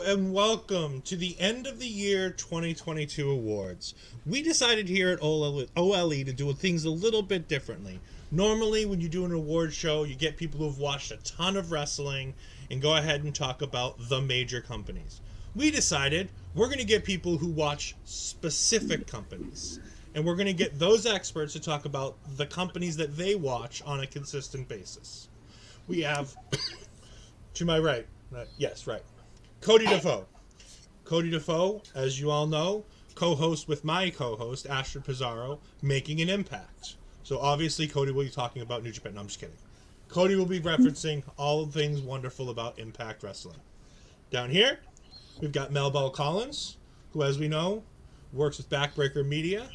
and welcome to the end of the year 2022 awards. We decided here at OLE to do things a little bit differently. Normally, when you do an award show, you get people who've watched a ton of wrestling and go ahead and talk about the major companies. We decided we're going to get people who watch specific companies. And we're going to get those experts to talk about the companies that they watch on a consistent basis. We have, to my right, Cody Defoe. Cody Defoe, as you all know, co-host with my co-host, Ashford Pizarro, Making an Impact. So obviously Cody will be talking about New Japan. No, I'm just kidding. Cody will be referencing all things wonderful about Impact Wrestling. Down here, we've got Melball Collins, who, as we know, works with Backbreaker Media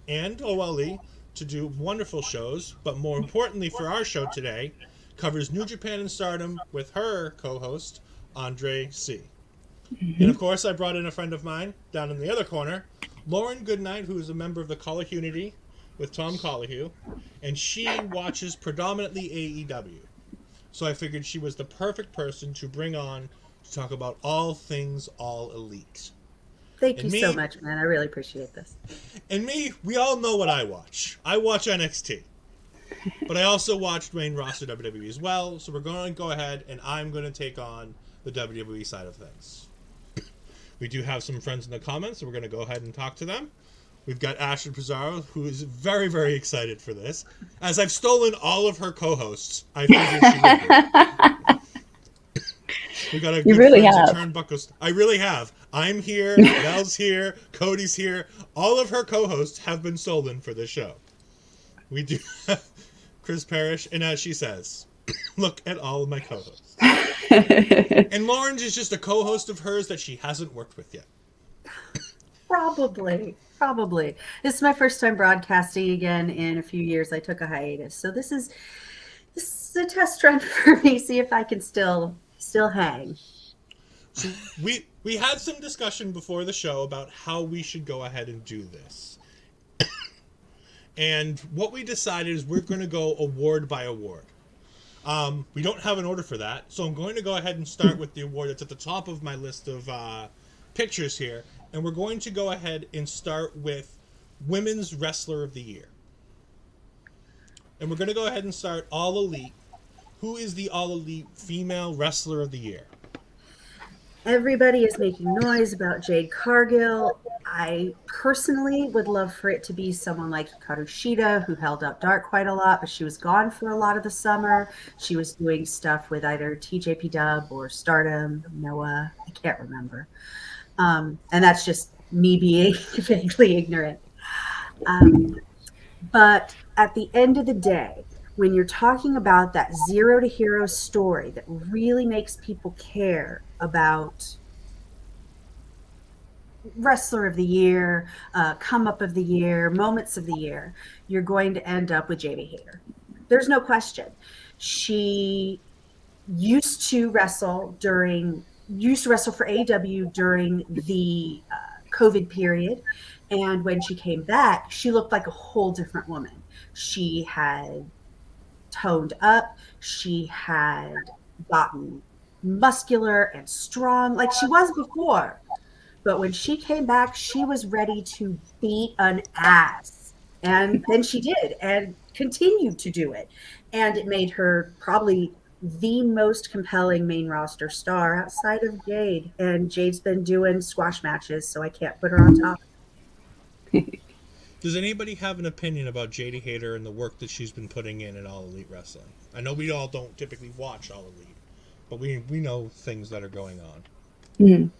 and OLE to do wonderful shows, but more importantly for our show today, covers New Japan and Stardom with her co-host, Andre C. And of course, I brought in a friend of mine down in the other corner, Lauren Goodnight, who is a member of the College Unity with Tom Collihue, and she watches predominantly AEW. So I figured she was the perfect person to bring on to talk about all things All Elite. Thank you so much, man. I really appreciate this. And me, we all know what I watch. I watch NXT. But I also watch main roster WWE as well, so we're going to go ahead and I'm going to take on the WWE side of things. We do have some friends in the comments, so we're going to go ahead and talk to them. We've got Ashford Pizarro, who is very, very excited for this. As I've stolen all of her co-hosts, I figured she would be. We got a good really friends have. at Turnbuckle. I really have. I'm here, Mel's here, Cody's here. All of her co-hosts have been stolen for this show. We do have Chris Parrish, and as she says, look at all of my co-hosts. And Lauren's is just a co-host of hers that she hasn't worked with yet. Probably. This is my first time broadcasting again in a few years. I took a hiatus. So this is a test run for me, see if I can still hang. So we had some discussion before the show about how we should go ahead and do this. And what we decided is we're going to go award by award. We don't have an order for that, so I'm going to go ahead and start with the award that's at the top of my list of pictures here, and we're going to go ahead and start with Women's Wrestler of the Year. And we're going to go ahead and start All Elite. Who is the All Elite Female Wrestler of the Year? Everybody is making noise about Jade Cargill. I personally would love for it to be someone like Hikaru Shida, who held up dark quite a lot, but she was gone for a lot of the summer. She was doing stuff with either NJPW or Stardom, Noah. I can't remember. And that's just me being vaguely ignorant. But at the end of the day, when you're talking about that zero to hero story that really makes people care about Wrestler of the Year, Come Up of the Year, Moments of the Year, you're going to end up with Jamie Hayter. There's no question. She used to wrestle for AEW during the COVID period. And when she came back, she looked like a whole different woman. She had toned up. She had gotten muscular and strong like she was before. But when she came back, she was ready to beat an ass. And then she did and continued to do it. And it made her probably the most compelling main roster star outside of Jade. And Jade's been doing squash matches, so I can't put her on top. Does anybody have an opinion about Jade Hayter and the work that she's been putting in All Elite Wrestling? I know we all don't typically watch All Elite, but we know things that are going on. Mm.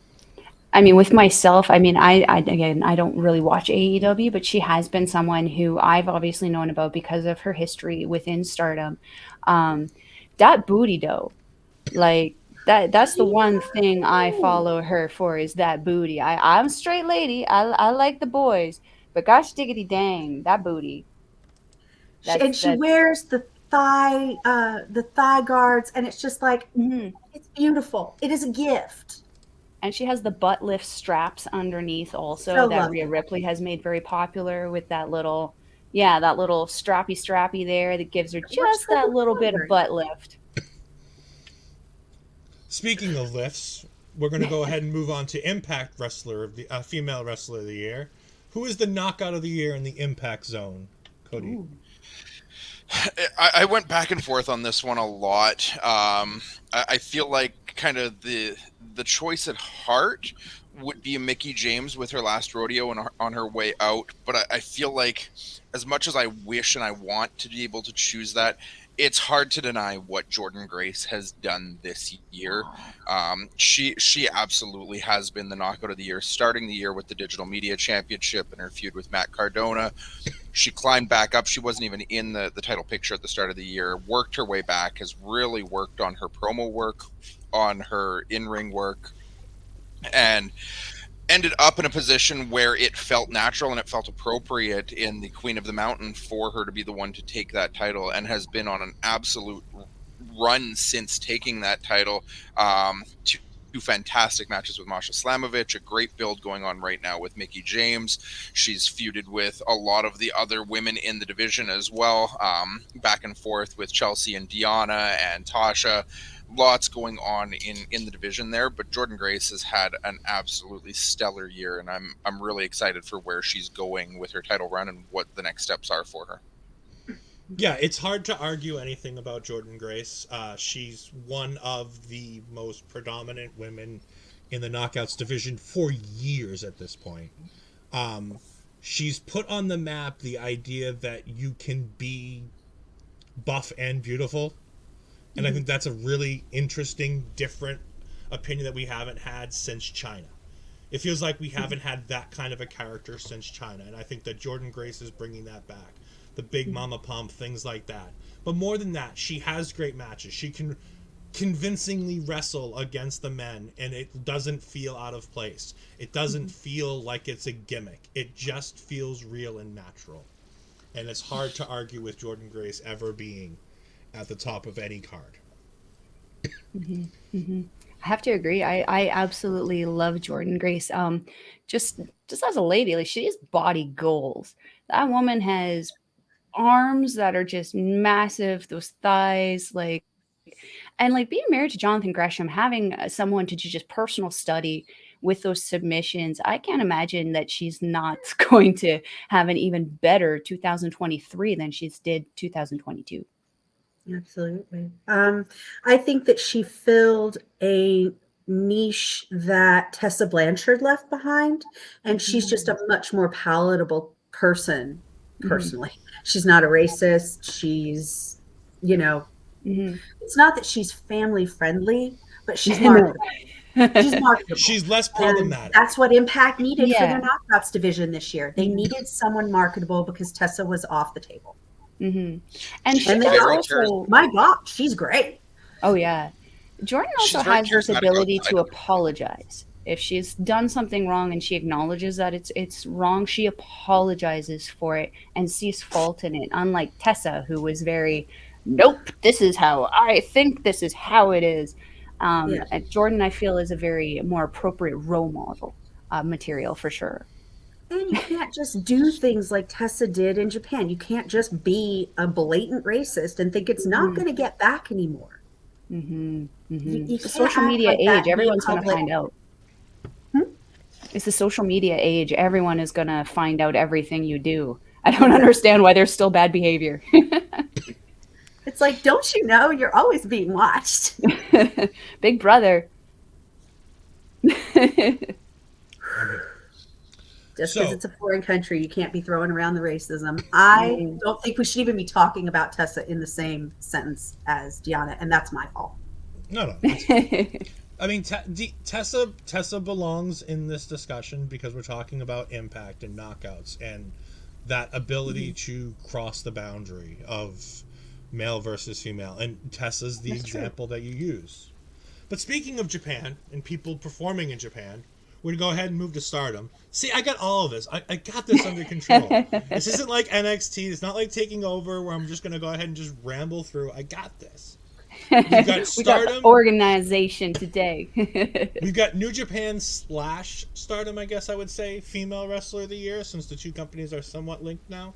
I mean, with myself, I don't really watch AEW, but she has been someone who I've obviously known about because of her history within Stardom. That booty, though, like that's the one thing I follow her for is that booty. I'm a straight lady. I like the boys, but gosh diggity dang, that booty. She wears the thigh guards, and it's just like, it's beautiful. It is a gift. And she has the butt lift straps underneath also that Rhea Ripley has made very popular with that little strappy there that gives her just that little bit of butt lift. Speaking of lifts, we're going to go ahead and move on to Impact Wrestler of the Female Wrestler of the Year. Who is the Knockout of the Year in the Impact Zone? Cody. Ooh. I went back and forth on this one a lot. I feel like kind of the choice at heart would be Mickie James with her last rodeo and on her way out. But I feel like as much as I wish and I want to be able to choose that, it's hard to deny what Jordynne Grace has done this year. She absolutely has been the Knockout of the Year, starting the year with the Digital Media Championship and her feud with Matt Cardona. She climbed back up. She wasn't even in the title picture at the start of the year, worked her way back, has really worked on her promo work, on her in-ring work, and ended up in a position where it felt natural and it felt appropriate in the Queen of the Mountain for her to be the one to take that title, and has been on an absolute run since taking that title. Two fantastic matches with Masha Slamovich, a great build going on right now with Mickie James. She's feuded with a lot of the other women in the division as well, back and forth with Chelsea and Deonna and Tasha. Lots going on in the division there, but Jordynne Grace has had an absolutely stellar year, and I'm really excited for where she's going with her title run and what the next steps are for her. Yeah, it's hard to argue anything about Jordynne Grace. She's one of the most predominant women in the Knockouts division for years at this point. She's put on the map the idea that you can be buff and beautiful. And I think that's a really interesting, different opinion that we haven't had since China. It feels like we haven't had that kind of a character since China. And I think that Jordynne Grace is bringing that back. The big mama pump, things like that. But more than that, she has great matches. She can convincingly wrestle against the men, and it doesn't feel out of place. It doesn't feel like it's a gimmick. It just feels real and natural. And it's hard to argue with Jordynne Grace ever being at the top of any card. I have to agree. I absolutely love Jordynne Grace. Just as a lady, like, she has body goals. That woman has arms that are just massive, those thighs, like, and like being married to Jonathan Gresham, having someone to do just personal study with those submissions, I can't imagine that she's not going to have an even better 2023 than she's did 2022. Absolutely. I think that she filled a niche that Tessa Blanchard left behind, and she's just a much more palatable person personally. She's not a racist. She's, it's not that she's family friendly, but she's marketable. She's marketable. She's less problematic. And that's what Impact needed for their Knockouts division this year. They needed someone marketable because Tessa was off the table. And they also, my God, she's great. Oh yeah, Jordynne also has this ability to apologize. If she's done something wrong and she acknowledges that it's wrong, she apologizes for it and sees fault in it. Unlike Tessa, who was very, nope, this is how I think, this is how it is. And Jordynne, I feel, is a very more appropriate role model material for sure. And you can't just do things like Tessa did in Japan. You can't just be a blatant racist and think it's not going to get back anymore. The social media age, everyone's going to find out. It's the social media age. Everyone is going to find out everything you do. I don't understand why there's still bad behavior. It's like, don't you know you're always being watched? Big brother. Just because it's a foreign country, you can't be throwing around the racism. I don't think we should even be talking about Tessa in the same sentence as Deonna, and that's my fault. No. I mean, Tessa belongs in this discussion because we're talking about Impact and Knockouts and that ability to cross the boundary of male versus female. And Tessa's the example that you use. But speaking of Japan and people performing in Japan, we're going to go ahead and move to Stardom. See, I got all of this. I got this under control. This isn't like NXT. It's not like Taking Over where I'm just going to go ahead and just ramble through. I got this. We've got Stardom. We got organization today. We've got New Japan / Stardom, I guess I would say, Female Wrestler of the Year, since the two companies are somewhat linked now.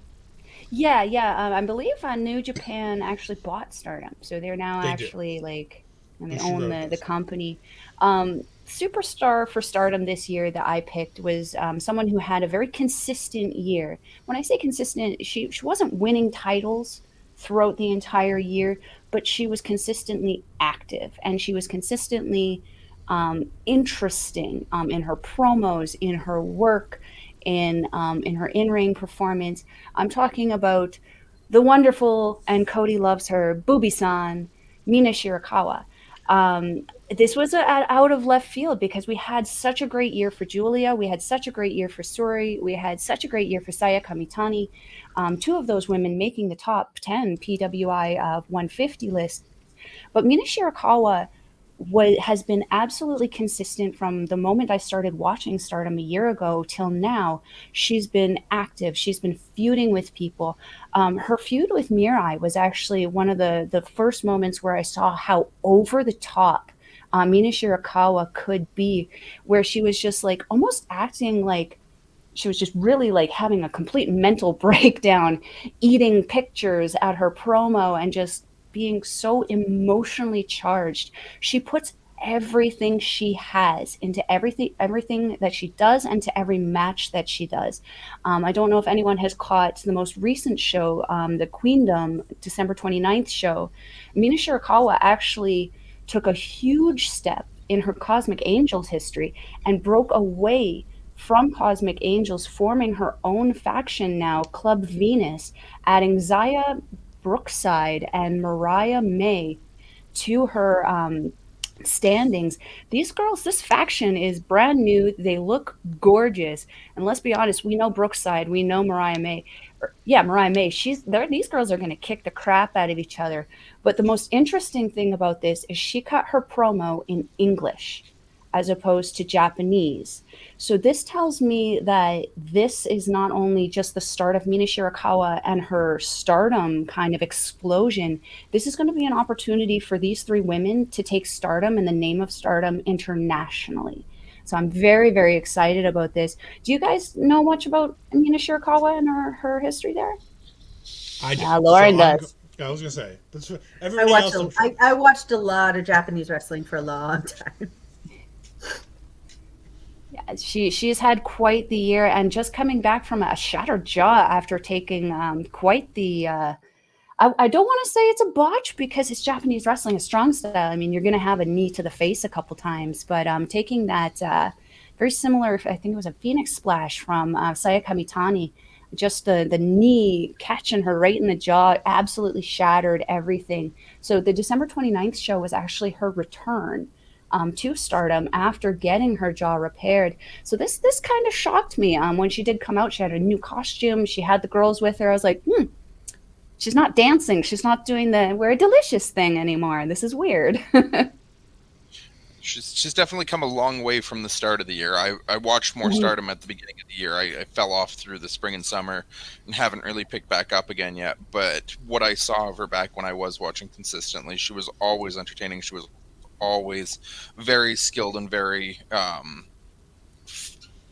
Yeah. I believe New Japan actually bought Stardom. So they're now like and they Who she own rode the with. company. Superstar for Stardom this year that I picked was someone who had a very consistent year. When I say consistent, she wasn't winning titles throughout the entire year, but she was consistently active and she was consistently interesting in her promos, in her work, in her in-ring performance. I'm talking about the wonderful, and Cody loves her, Booby-san, Mina Shirakawa. This was out of left field because we had such a great year for Julia. We had such a great year for Suri. We had such a great year for Saya Kamitani. Two of those women making the top 10 PWI 150 list. But Mina Shirakawa has been absolutely consistent from the moment I started watching Stardom a year ago till now. She's been active. She's been feuding with people. Her feud with Mirai was actually one of the first moments where I saw how over the top Mina Shirakawa could be, where she was just like almost acting like she was just really like having a complete mental breakdown, eating pictures at her promo and just being so emotionally charged. She puts everything she has into everything that she does and to every match that she does. I don't know if anyone has caught the most recent show, the Queendom December 29th show. Mina Shirakawa actually took a huge step in her Cosmic Angels history and broke away from Cosmic Angels, forming her own faction now, Club Venus, adding Zaya Brookside and Mariah May to her standings. These girls, this faction is brand new. They look gorgeous. And let's be honest, we know Brookside, we know Mariah May. Yeah, Mariah May. These girls are going to kick the crap out of each other. But the most interesting thing about this is she cut her promo in English as opposed to Japanese. So this tells me that this is not only just the start of Mina Shirakawa and her Stardom kind of explosion. This is going to be an opportunity for these three women to take Stardom and the name of Stardom internationally. So I'm very, very excited about this. Do you guys know much about Mina Shirakawa and her history there? I don't. Lauren does. I was gonna say I everybody watched else. I watched a lot of Japanese wrestling for a long time. Yeah, she's had quite the year, and just coming back from a shattered jaw after taking quite the. I don't want to say it's a botch because it's Japanese wrestling, a strong style. I mean, you're going to have a knee to the face a couple times, but taking that very similar, I think it was a Phoenix Splash from Saya Kamitani, just the knee catching her right in the jaw, absolutely shattered everything. So the December 29th show was actually her return to Stardom after getting her jaw repaired. So this kind of shocked me. When she did come out, she had a new costume. She had the girls with her. I was like, she's not dancing. She's not doing the "we're delicious" thing anymore. This is weird. She's definitely come a long way from the start of the year. I watched more Stardom at the beginning of the year. I fell off through the spring and summer and haven't really picked back up again yet. But what I saw of her back when I was watching consistently, she was always entertaining. She was always very skilled and very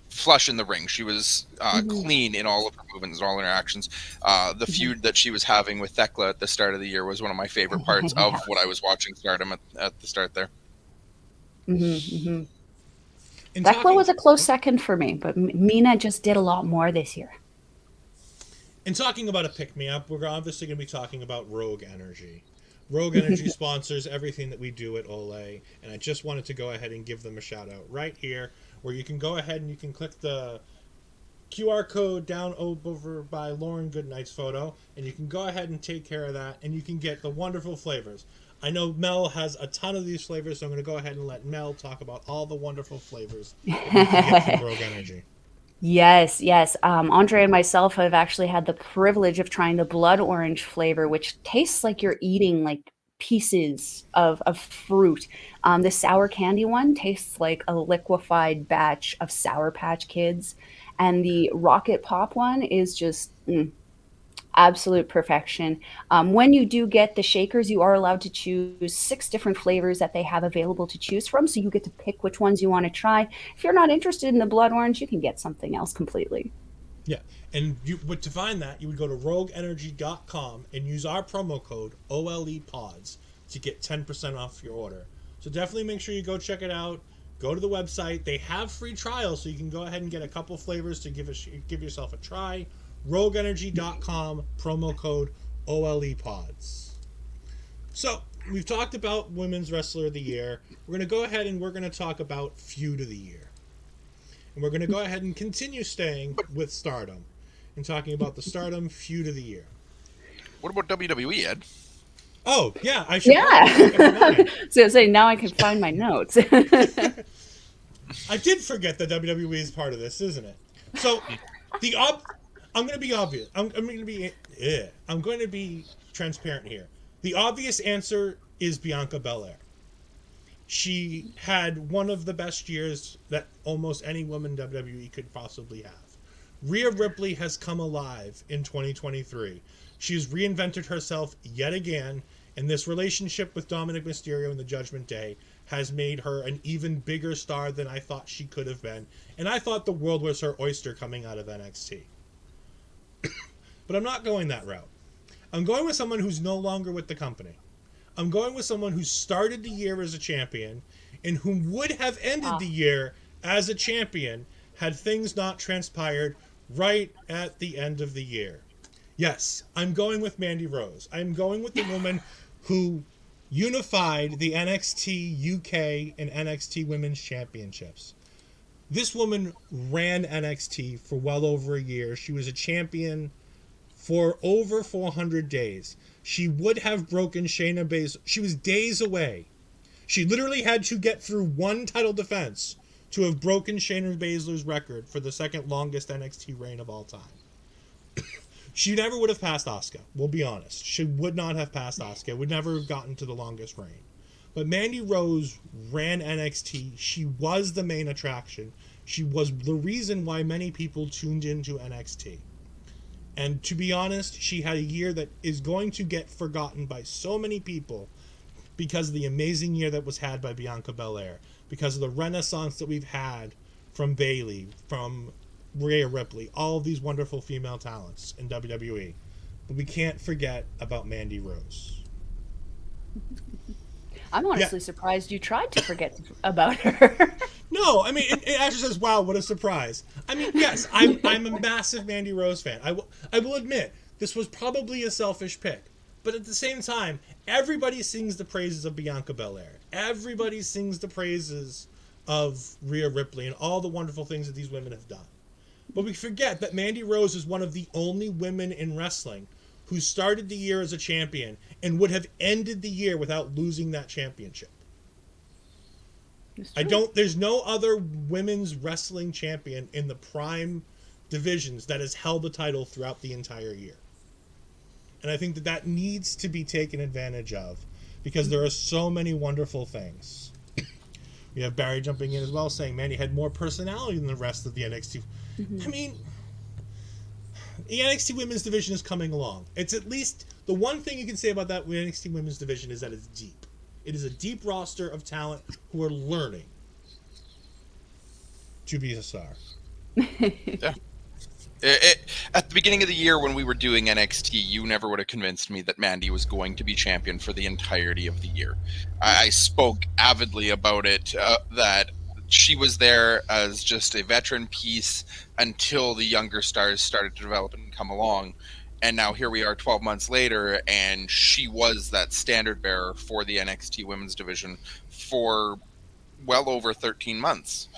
flush in the ring. She was clean in all of her movements and all her actions. The feud that she was having with Thekla at the start of the year was one of my favorite parts of what I was watching Stardom at the start there. Thekla was a close second for me, but Mina just did a lot more this year. In talking about a pick-me-up, we're obviously going to be talking about Rogue Energy. Rogue Energy sponsors everything that we do at Ole, and I just wanted to go ahead and give them a shout-out right here, where you can go ahead and you can click the QR code down over by Lauren Goodnight's photo, and you can go ahead and take care of that, and you can get the wonderful flavors. I know Mel has a ton of these flavors, so I'm going to go ahead and let Mel talk about all the wonderful flavors that you can get from Rogue Energy. Yes. Andre and myself have actually had the privilege of trying the blood orange flavor, which tastes like you're eating like pieces of fruit. The sour candy one tastes like a liquefied batch of Sour Patch Kids. And the Rocket Pop one is just absolute perfection. When you do get the shakers, you are allowed to choose 6 different flavors that they have available to choose from. So you get to pick which ones you want to try. If you're not interested in the blood orange, you can get something else completely. Yeah, and to find that, you would go to rogueenergy.com and use our promo code OLEPODS to get 10% off your order. So definitely make sure you go check it out. Go to the website. They have free trials, so you can go ahead and get a couple flavors to give yourself a try. RogueEnergy.com, promo code OLEPods. So we've talked about Women's Wrestler of the Year. We're going to go ahead and we're going to talk about Feud of the Year. And we're going to go ahead and continue staying with Stardom and talking about the Stardom Feud of the Year. What about WWE, Ed? Oh, yeah, I should Yeah. So say now I can find my notes. I did forget that WWE is part of this, isn't it? So I'm going to be obvious. I'm going to be transparent here. The obvious answer is Bianca Belair. She had one of the best years that almost any woman in WWE could possibly have. Rhea Ripley has come alive in 2023. She's reinvented herself yet again, and this relationship with Dominic Mysterio in the Judgment Day has made her an even bigger star than I thought she could have been. And I thought the world was her oyster coming out of NXT. But I'm not going that route. I'm going with someone who's no longer with the company. I'm going with someone who started the year as a champion and who would have ended the year as a champion had things not transpired right at the end of the year. Yes, I'm going with Mandy Rose. I'm going with the woman who unified the NXT UK and NXT Women's Championships. This woman ran NXT for well over a year. She was a champion for over 400 days. She would have broken Shayna Baszler. She was days away. She literally had to get through one title defense to have broken Shayna Baszler's record for the second longest NXT reign of all time. She never would have passed Asuka. We'll be honest. She would not have passed Asuka. Would never have gotten to the longest reign. But Mandy Rose ran NXT. She was the main attraction. She was the reason why many people tuned into NXT. And to be honest, she had a year that is going to get forgotten by so many people because of the amazing year that was had by Bianca Belair, because of the renaissance that we've had from Bayley, from Rhea Ripley, all of these wonderful female talents in WWE. But we can't forget about Mandy Rose. I'm honestly surprised you tried to forget about her. No, I mean, it actually says, wow, what a surprise. I mean, yes, I'm a massive Mandy Rose fan. I will admit, this was probably a selfish pick. But at the same time, everybody sings the praises of Bianca Belair. Everybody sings the praises of Rhea Ripley and all the wonderful things that these women have done. But we forget that Mandy Rose is one of the only women in wrestling who started the year as a champion and would have ended the year without losing that championship. There's no other women's wrestling champion in the prime divisions that has held the title throughout the entire year. And I think that needs to be taken advantage of because there are so many wonderful things. We have Barry jumping in as well saying Mandy had more personality than the rest of the NXT. I mean, the NXT women's division is coming along. It's at least the one thing you can say about that NXT women's division is that it's deep. It is a deep roster of talent who are learning to be a star. Yeah. At the beginning of the year when we were doing NXT, you never would have convinced me that Mandy was going to be champion for the entirety of the year. I spoke avidly about it, that she was there as just a veteran piece until the younger stars started to develop and come along. And now here we are 12 months later, and she was that standard bearer for the NXT women's division for well over 13 months.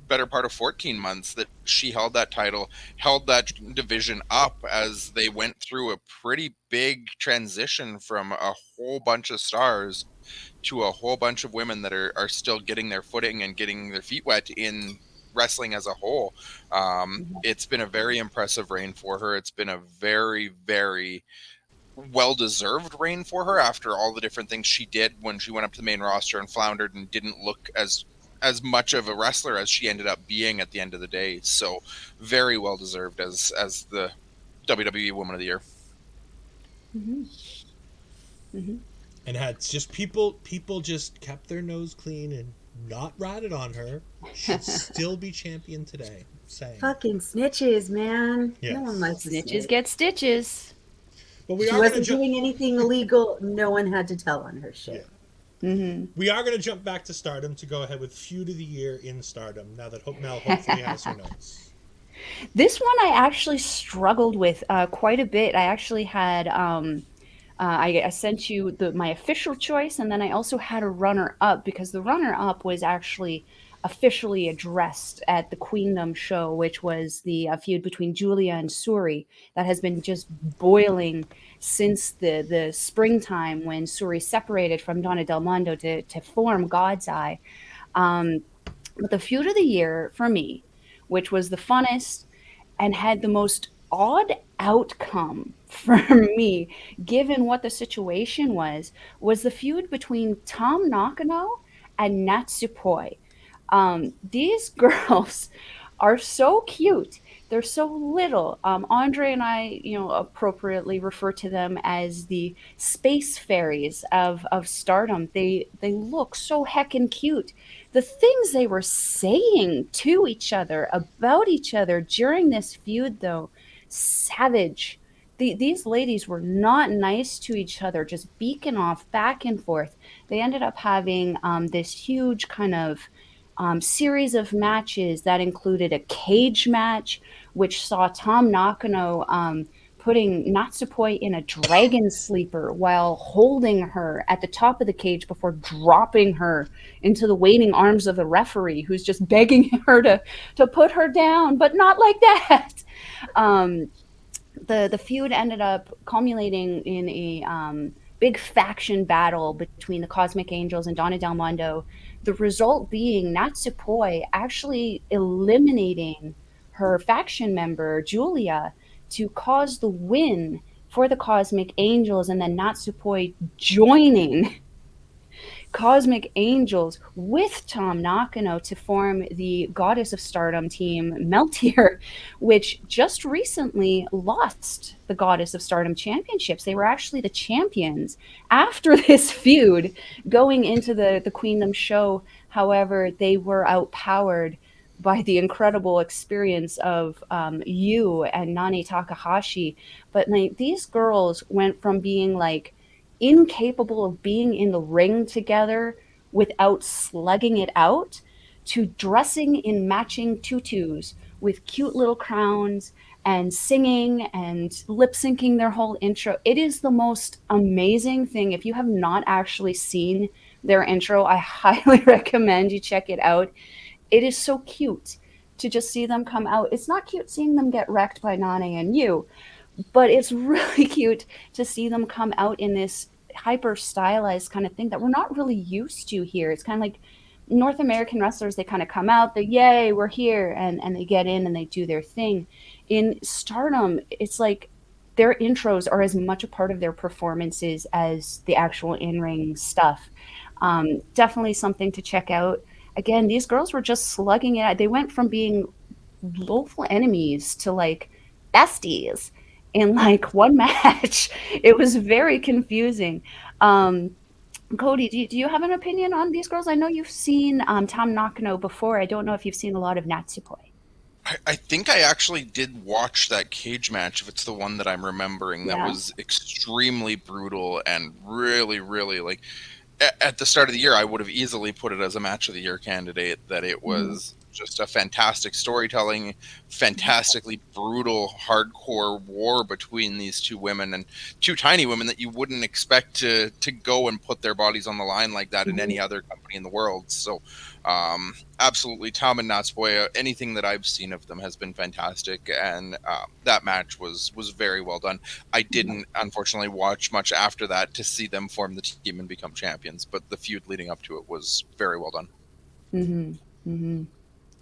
Better part of 14 months that she held that title, held that division up as they went through a pretty big transition from a whole bunch of stars to a whole bunch of women that are still getting their footing and getting their feet wet in wrestling as a whole. It's been a very impressive reign for her. It's been a very, very well-deserved reign for her after all the different things she did when she went up to the main roster and floundered and didn't look as much of a wrestler as she ended up being at the end of the day. So very well deserved as the WWE Woman of the Year. And had just people just kept their nose clean and not ratted on her, she'd still be champion today. Saying. Fucking snitches, man. Yes. No one likes snitches get stitches. But we she wasn't doing anything illegal. No one had to tell on her shit. We are going to jump back to Stardom to go ahead with Feud of the Year in Stardom, now that Mel hopefully has her notes. This one I actually struggled with quite a bit. I actually had I sent you my official choice, and then I also had a runner up because the runner up was actually officially addressed at the Queendom show, which was the feud between Julia and Suri that has been just boiling since the springtime when Suri separated from Donna Del Mondo to form God's Eye. But the feud of the year for me, which was the funnest and had the most odd outcome for me, given what the situation was the feud between Tom Nakano and Natsupoi. These girls are so cute. They're so little. Andre and I, appropriately refer to them as the space fairies of Stardom. They look so heckin' cute. The things they were saying to each other about each other during this feud, though, savage. These ladies were not nice to each other, just beaking off back and forth. They ended up having this huge kind of series of matches that included a cage match, which saw Tom Nakano putting Natsupoi in a dragon sleeper while holding her at the top of the cage before dropping her into the waiting arms of the referee, who's just begging her to put her down, but not like that. The feud ended up culminating in a big faction battle between the Cosmic Angels and Donna Del Mondo. The result being Natsupoi actually eliminating her faction member Julia to cause the win for the Cosmic Angels, and then Natsupoi joining Cosmic Angels with Tom Nakano to form the Goddess of Stardom team Meltier, which just recently lost the Goddess of Stardom championships. They were actually the champions after this feud going into the Queendom show. However, they were outpowered by the incredible experience of Yu and Nani Takahashi. But like, these girls went from being like incapable of being in the ring together without slugging it out to dressing in matching tutus with cute little crowns and singing and lip syncing their whole intro. It is the most amazing thing. If you have not actually seen their intro, I highly recommend you check it out. It is so cute to just see them come out. It's not cute seeing them get wrecked by Nane and you, but it's really cute to see them come out in this hyper stylized kind of thing that we're not really used to here. It's kind of like North American wrestlers, they kind of come out, they yay, we're here, and they get in and they do their thing. In Stardom, it's like their intros are as much a part of their performances as the actual in-ring stuff. Definitely something to check out. Again, these girls were just slugging it out. They went from being local enemies to like besties in like one match. It was very confusing. Cody, do you have an opinion on these girls? I know you've seen Tom Nakano before. I don't know if you've seen a lot of Natsupoi. I think I actually did watch that cage match, if it's the one that I'm remembering. That was extremely brutal and really, really, like, at the start of the year, I would have easily put it as a match of the year candidate. That it was just a fantastic storytelling, fantastically brutal, hardcore war between these two women, and two tiny women that you wouldn't expect to go and put their bodies on the line like that in any other company in the world. So absolutely, Tom and Natsupoi, anything that I've seen of them has been fantastic, and that match was very well done. I didn't unfortunately watch much after that to see them form the team and become champions, but the feud leading up to it was very well done.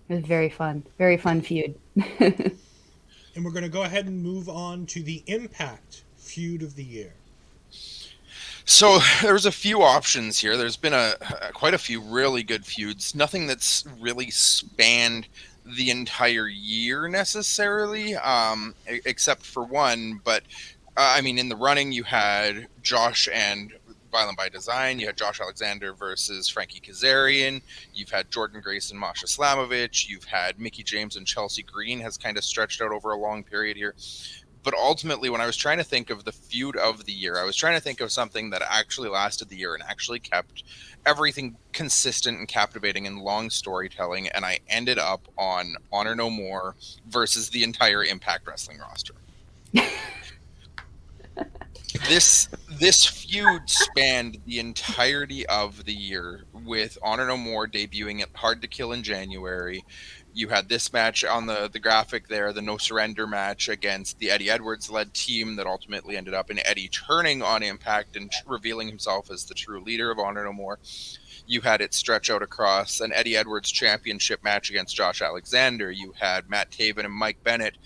It was very fun feud. And we're going to go ahead and move on to the Impact Feud of the Year. So there's a few options here. There's been quite a few really good feuds. Nothing that's really spanned the entire year necessarily, except for one. But I mean, in the running, you had Josh and Violent by Design. You had Josh Alexander versus Frankie Kazarian. You've had Jordan Grace and Masha Slamovich. You've had Mickie James and Chelsea Green, has kind of stretched out over a long period here. But ultimately, when I was trying to think of the feud of the year, I was trying to think of something that actually lasted the year and actually kept everything consistent and captivating and long storytelling. And I ended up on Honor No More versus the entire Impact Wrestling roster. This feud spanned the entirety of the year, with Honor No More debuting at Hard to Kill in January. You had this match on the graphic there, the No Surrender match against the Eddie Edwards led team that ultimately ended up in Eddie turning on Impact and revealing himself as the true leader of Honor No More. You had it stretch out across an Eddie Edwards championship match against Josh Alexander. You had Matt Taven and Mike Bennett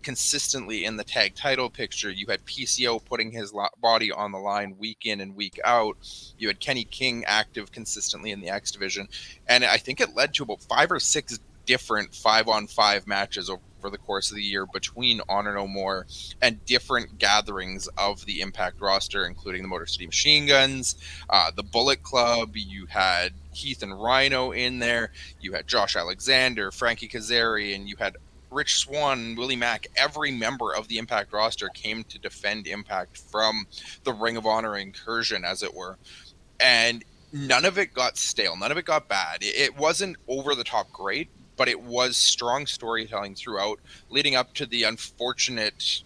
consistently in the tag title picture. You had PCO putting his body on the line week in and week out. You had Kenny King active consistently in the X division. And I think it led to about 5 or 6 different 5-on-5 matches over the course of the year between Honor No More and different gatherings of the Impact roster, including the Motor City Machine Guns, the Bullet Club. You had Heath and Rhino in there. You had Josh Alexander, Frankie Kazarian. You had Rich Swann, Willie Mack. Every member of the Impact roster came to defend Impact from the Ring of Honor incursion, as it were. And none of it got stale. None of it got bad. It wasn't over the top great, but it was strong storytelling throughout, leading up to the unfortunate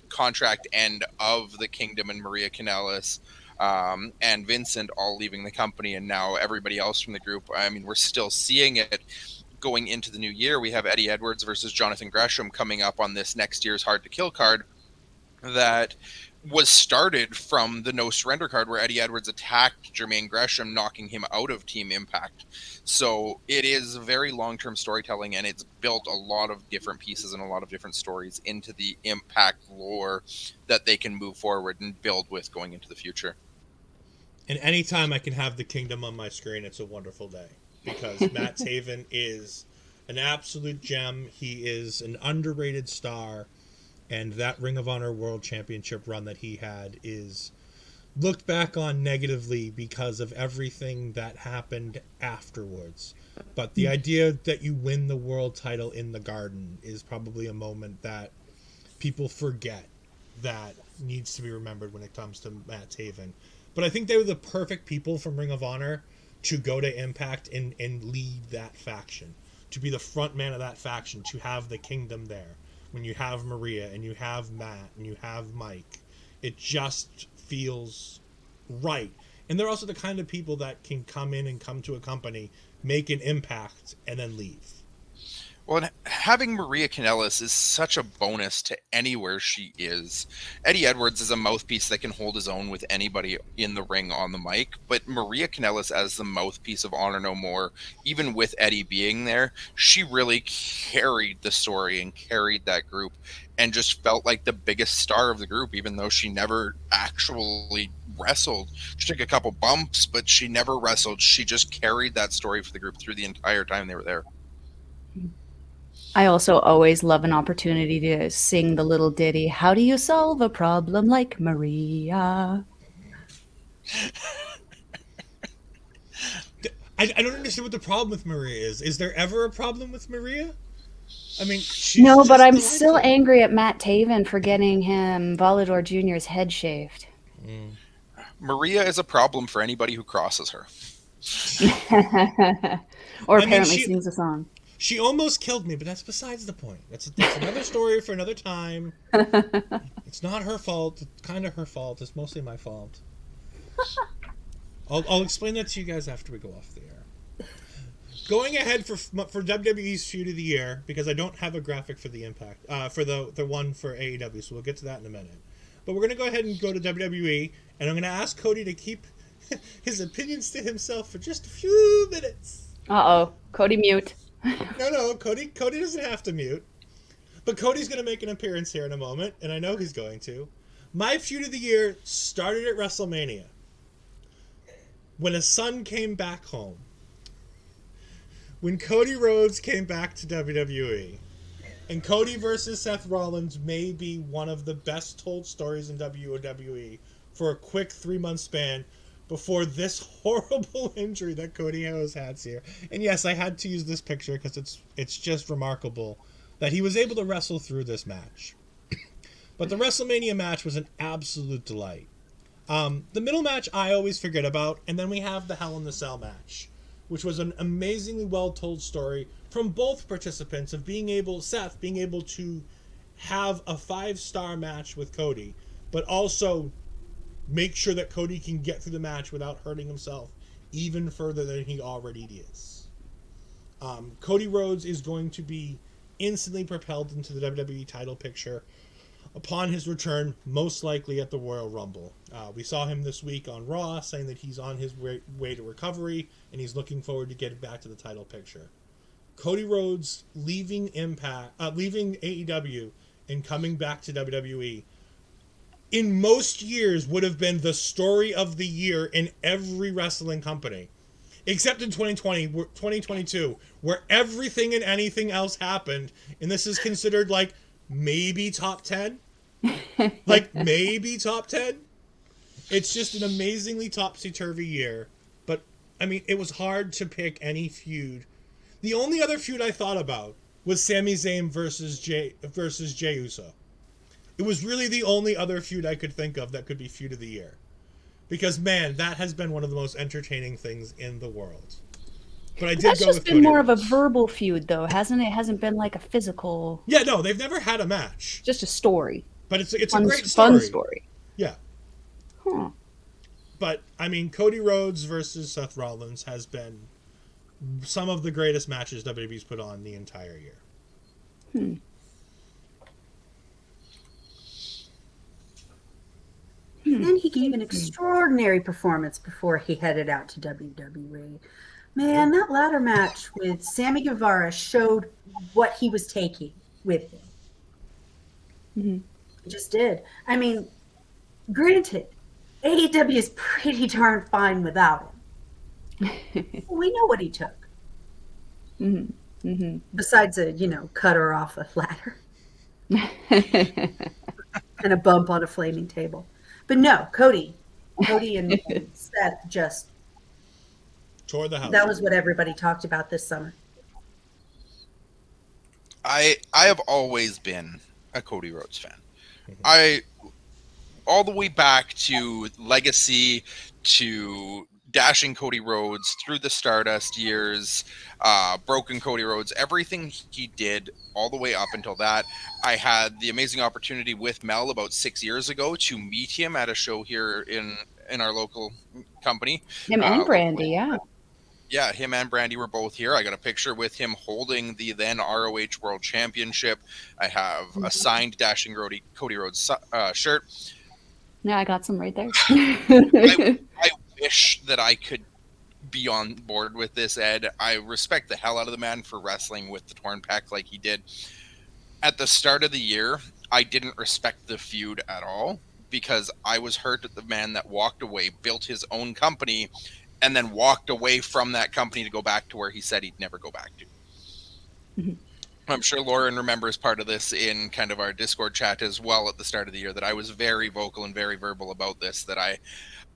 contract end of the Kingdom and Maria Kanellis and Vincent all leaving the company, and now everybody else from the group. I mean, we're still seeing it going into the new year. We have Eddie Edwards versus Jonathan Gresham coming up on this next year's Hard to Kill card that was started from the No Surrender card where Eddie Edwards attacked Jermaine Gresham, knocking him out of Team Impact. So it is very long-term storytelling, and it's built a lot of different pieces and a lot of different stories into the Impact lore that they can move forward and build with going into the future. And anytime I can have the Kingdom on my screen, it's a wonderful day, because Matt Taven is an absolute gem. He is an underrated star. And that Ring of Honor World Championship run that he had is looked back on negatively because of everything that happened afterwards. But the idea that you win the world title in the Garden is probably a moment that people forget that needs to be remembered when it comes to Matt Taven. But I think they were the perfect people from Ring of Honor to go to Impact and lead that faction, to be the front man of that faction, to have the Kingdom there. When you have Maria and you have Matt and you have Mike, it just feels right. And they're also the kind of people that can come in and come to a company, make an impact, and then leave. Well, and having Maria Kanellis is such a bonus to anywhere she is. Eddie Edwards is a mouthpiece that can hold his own with anybody in the ring on the mic, but Maria Kanellis as the mouthpiece of Honor No More, even with Eddie being there, she really carried the story and carried that group and just felt like the biggest star of the group, even though she never actually wrestled. She took a couple bumps, but she never wrestled. She just carried that story for the group through the entire time they were there. I also always love an opportunity to sing the little ditty, "How do you solve a problem like Maria?" I don't understand what the problem with Maria is. Is there ever a problem with Maria? I mean, No, but I'm delightful. still angry at Matt Taven for getting him Volador Jr.'s head shaved. Maria is a problem for anybody who crosses her. Or apparently sings a song. She almost killed me, but that's besides the point. That's another story for another time. It's not her fault. It's kind of her fault. It's mostly my fault. I'll explain that to you guys after we go off the air. Going ahead for WWE's Feud of the Year, because I don't have a graphic for the Impact, for the one for AEW, so we'll get to that in a minute. But we're going to go ahead and go to WWE, and I'm going to ask Cody to keep his opinions to himself for just a few minutes. Uh-oh. Cody mute. No, Cody doesn't have to mute. But Cody's going to make an appearance here in a moment, and I know he's going to. My Feud of the Year started at WrestleMania, when his son came back home. When Cody Rhodes came back to WWE. And Cody versus Seth Rollins may be one of the best told stories in WWE for a quick 3-month span before this horrible injury that Cody has had here. And yes, I had to use this picture because it's just remarkable that he was able to wrestle through this match. But the WrestleMania match was an absolute delight. The middle match I always forget about, and then we have the Hell in the Cell match, which was an amazingly well-told story from both participants of Seth being able to have a 5-star match with Cody, but also make sure that Cody can get through the match without hurting himself even further than he already is. Cody Rhodes is going to be instantly propelled into the WWE title picture upon his return, most likely at the Royal Rumble. We saw him this week on Raw saying that he's on his way to recovery and he's looking forward to getting back to the title picture. Cody Rhodes leaving AEW and coming back to WWE in most years would have been the story of the year in every wrestling company. Except in 2022, where everything and anything else happened, and this is considered like maybe top 10. Like maybe top 10. It's just an amazingly topsy-turvy year. But, I mean, it was hard to pick any feud. The only other feud I thought about was Sami Zayn versus Jey Uso. It was really the only other feud I could think of that could be feud of the year. Because, man, that has been one of the most entertaining things in the world. But I did That's go just with been Cody more of a Rhodes. verbal feud, though, hasn't it? It hasn't been like a physical. Yeah, no, they've never had a match. Just a story. But it's a Fun, great story. fun story. Yeah. Huh. But, I mean, Cody Rhodes versus Seth Rollins has been some of the greatest matches WWE's put on the entire year. And he gave an extraordinary performance before he headed out to WWE. Man, that ladder match with Sammy Guevara showed what he was taking with him. It just did. I mean, granted, AEW is pretty darn fine without him. We know what he took. Besides a, cutter off a ladder and a bump on a flaming table. But no, Cody and Seth just Tore the house. that was what everybody talked about this summer. I have always been a Cody Rhodes fan. I all the way back to Legacy, to dashing Cody Rhodes through the Stardust years, broken Cody Rhodes, everything he did all the way up until that. I had the amazing opportunity with Mel about 6 years ago to meet him at a show here in our local company. Him and Brandy, yeah. Yeah, him and Brandy were both here. I got a picture with him holding the then ROH World Championship. I have a signed Dashing Cody Rhodes shirt. Yeah, I got some right there. I wish that I could be on board with this, Ed. I respect the hell out of the man for wrestling with the torn pec like he did. At the start of the year, I didn't respect the feud at all because I was hurt at the man that walked away, built his own company, and then walked away from that company to go back to where he said he'd never go back to. I'm sure Lauren remembers part of this in kind of our Discord chat as well at the start of the year, that I was very vocal and very verbal about this, that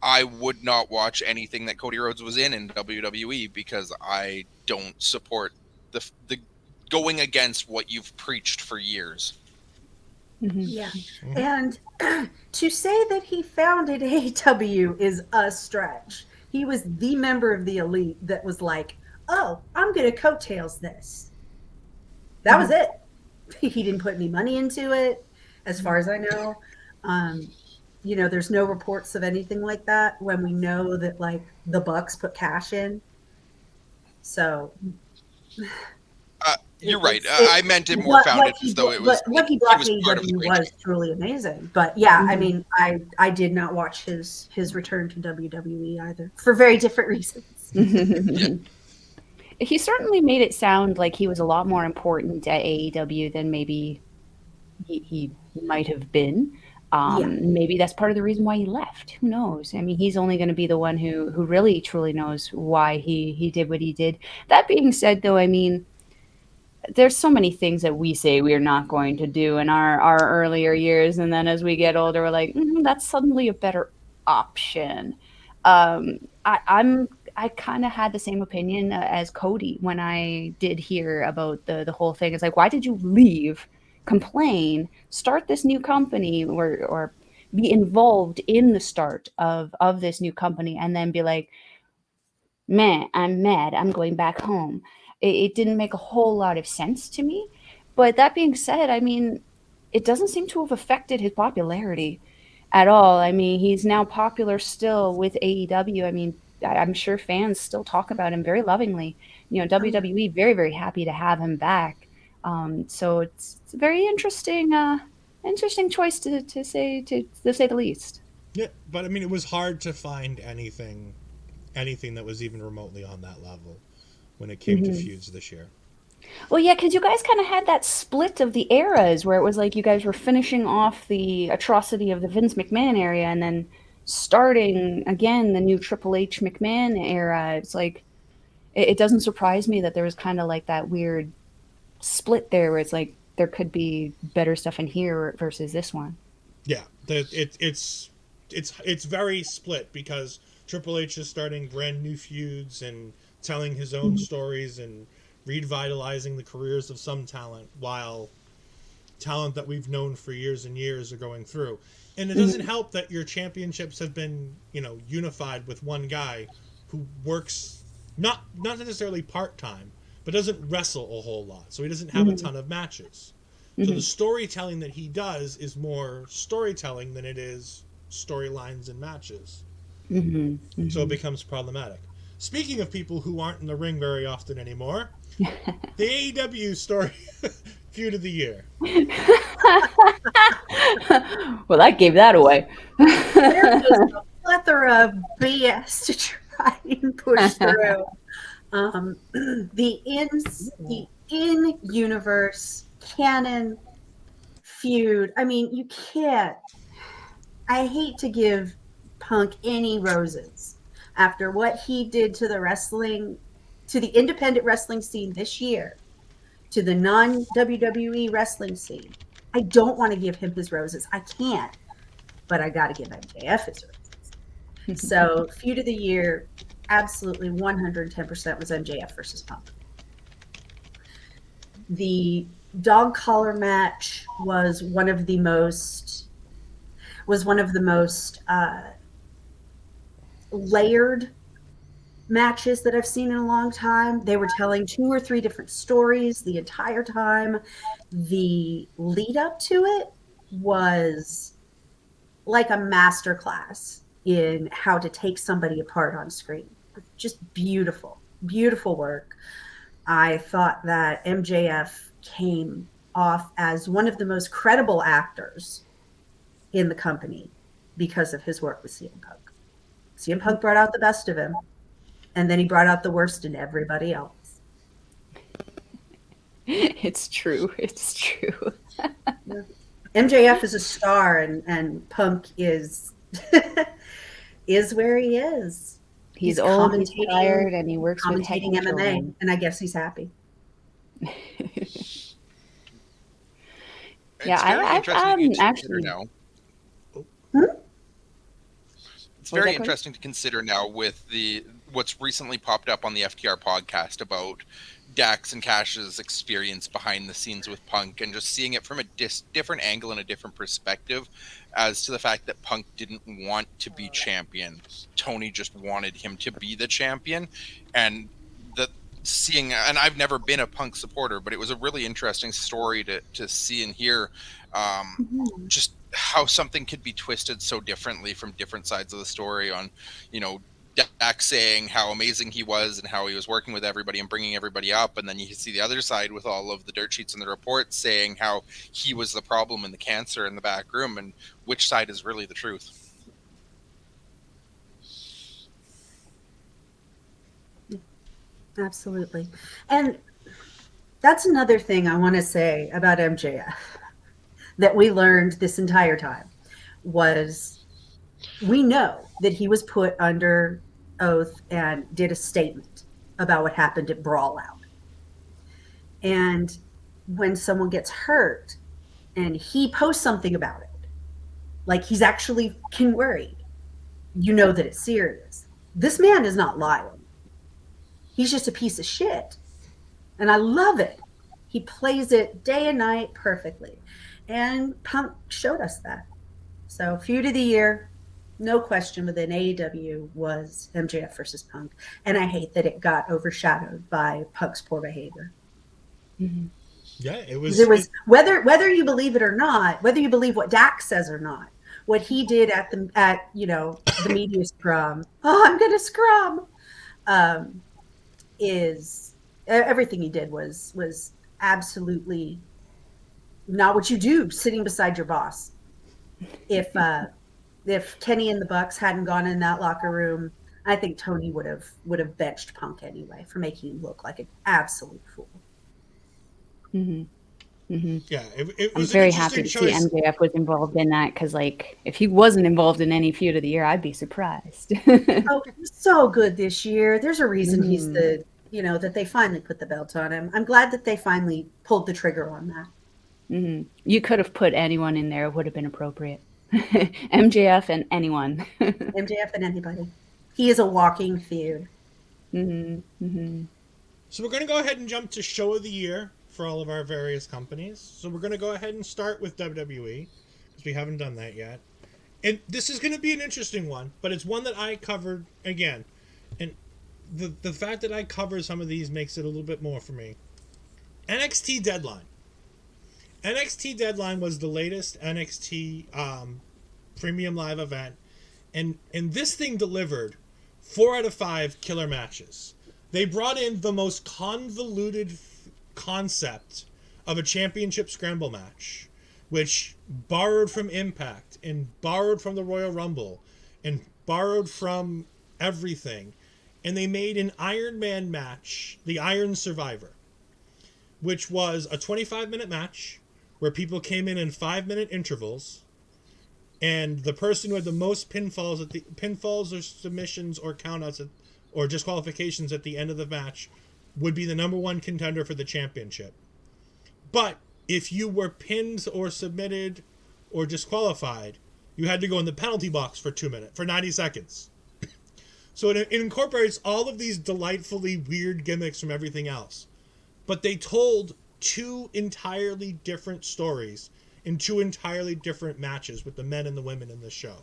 I would not watch anything that Cody Rhodes was in WWE because I don't support the going against what you've preached for years. Yeah. And to say that he founded AEW is a stretch. He was the member of the elite that was like, oh, I'm going to coattails this. That was it. He didn't put any money into it, as far as I know. There's no reports of anything like that when we know that, like, the Bucks put cash in. So... You're right. I meant it more founded as though it was. What he brought to AEW was truly amazing. But yeah, I mean, I did not watch his return to WWE either for very different reasons. He certainly made it sound like he was a lot more important at AEW than maybe he might have been. Maybe that's part of the reason why he left. Who knows? I mean, he's only going to be the one who really truly knows why he did what he did. That being said, though, I mean, there's so many things that we say we're not going to do in our earlier years, and then as we get older, we're like, that's suddenly a better option. I kind of had the same opinion as Cody when I did hear about the whole thing. It's like, why did you leave complain, start this new company, or be involved in the start of this new company, and then be like, man, I'm mad, I'm going back home. It didn't make a whole lot of sense to me. But that being said, I mean, it doesn't seem to have affected his popularity at all. I mean, he's now popular still with AEW. I mean, I'm sure fans still talk about him very lovingly. You know, WWE very, very happy to have him back. So it's a very interesting choice to say the least. Yeah, but I mean, it was hard to find anything that was even remotely on that level when it came to Mhm. feuds this year. Well, yeah, because you guys kind of had that split of the eras where it was like you guys were finishing off the atrocity of the Vince McMahon era and then starting again the new Triple H McMahon era. It's like it doesn't surprise me that there was kind of like that weird split there where it's like there could be better stuff in here versus this one. Yeah, it's very split because Triple H is starting brand new feuds and telling his own stories and revitalizing the careers of some talent, while talent that we've known for years and years are going through. And it doesn't help that your championships have been, unified with one guy who works not necessarily part-time, but doesn't wrestle a whole lot. So he doesn't have a ton of matches. So the storytelling that he does is more storytelling than it is storylines and matches. So it becomes problematic. Speaking of people who aren't in the ring very often anymore, the AEW story feud of the year. Well, that gave that away. There is a plethora of BS to try and push through. The in-universe canon feud. I mean, you can't. I hate to give Punk any roses after what he did to the wrestling, to the independent wrestling scene this year, to the non-WWE wrestling scene. I don't want to give him his roses. I can't, but I got to give MJF his roses. So, feud of the year, absolutely 110% was MJF versus Punk. The dog collar match was one of the most layered matches that I've seen in a long time. They were telling 2 or 3 different stories the entire time. The lead up to it was like a masterclass in how to take somebody apart on screen. Just beautiful, beautiful work. I thought that MJF came off as one of the most credible actors in the company because of his work with CM Punk. CM Punk brought out the best of him, and then he brought out the worst in everybody else. It's true. It's true. MJF is a star, and Punk is is where he is. He's old, he's tired, and he works with commentating MMA, children. And I guess he's happy. Yeah, I'm actually now. Hmm? It's very interesting to consider now with what's recently popped up on the FTR podcast about Dax and Cash's experience behind the scenes with Punk, and just seeing it from a different angle and a different perspective as to the fact that Punk didn't want to be champion. Tony just wanted him to be the champion, and seeing, and I've never been a Punk supporter, but it was a really interesting story to see and hear, just how something could be twisted so differently from different sides of the story. On, Dax saying how amazing he was and how he was working with everybody and bringing everybody up, and then you see the other side with all of the dirt sheets and the reports saying how he was the problem and the cancer in the back room, and which side is really the truth. Absolutely. And that's another thing I want to say about MJF that we learned this entire time was, we know that he was put under oath and did a statement about what happened at Brawl Out. And when someone gets hurt and he posts something about it, like he's actually worried, you know that it's serious. This man is not lying. He's just a piece of shit. And I love it. He plays it day and night perfectly. And Punk showed us that. So feud of the year, no question within AEW was MJF versus Punk. And I hate that it got overshadowed by Punk's poor behavior. Mm-hmm. Yeah, it was whether you believe it or not, whether you believe what Dax says or not, what he did at the media scrum. Oh, I'm gonna scrum. Is everything he did was absolutely not what you do sitting beside your boss. If Kenny and the Bucks hadn't gone in that locker room, I think Tony would have benched Punk anyway for making him look like an absolute fool. Mm-hmm. Mm-hmm. Yeah, it was very happy to see MJF was involved in that, because like if he wasn't involved in any feud of the year, I'd be surprised. Oh, he's so good this year. There's a reason he's the that they finally put the belt on him. I'm glad that they finally pulled the trigger on that. Mm-hmm. You could have put anyone in there; it would have been appropriate. MJF and anyone. MJF and anybody. He is a walking feud. Mm-hmm. Mm-hmm. So we're going to go ahead and jump to show of the year for all of our various companies. So we're going to go ahead and start with WWE, because we haven't done that yet. And this is going to be an interesting one, but it's one that I covered again. And the fact that I cover some of these makes it a little bit more for me. NXT Deadline. NXT Deadline was the latest NXT premium live event. And this thing delivered 4 out of 5 killer matches. They brought in the most convoluted concept of a championship scramble match, which borrowed from Impact and borrowed from the Royal Rumble and borrowed from everything. And they made an Iron Man match, the Iron Survivor, which was a 25-minute match where people came in 5-minute intervals, and the person who had the most pinfalls or submissions or countouts or disqualifications at the end of the match would be the number 1 contender for the championship. But if you were pinned or submitted or disqualified, you had to go in the penalty box for 90 seconds. So it incorporates all of these delightfully weird gimmicks from everything else. But they told 2 entirely different stories in 2 entirely different matches with the men and the women in the show.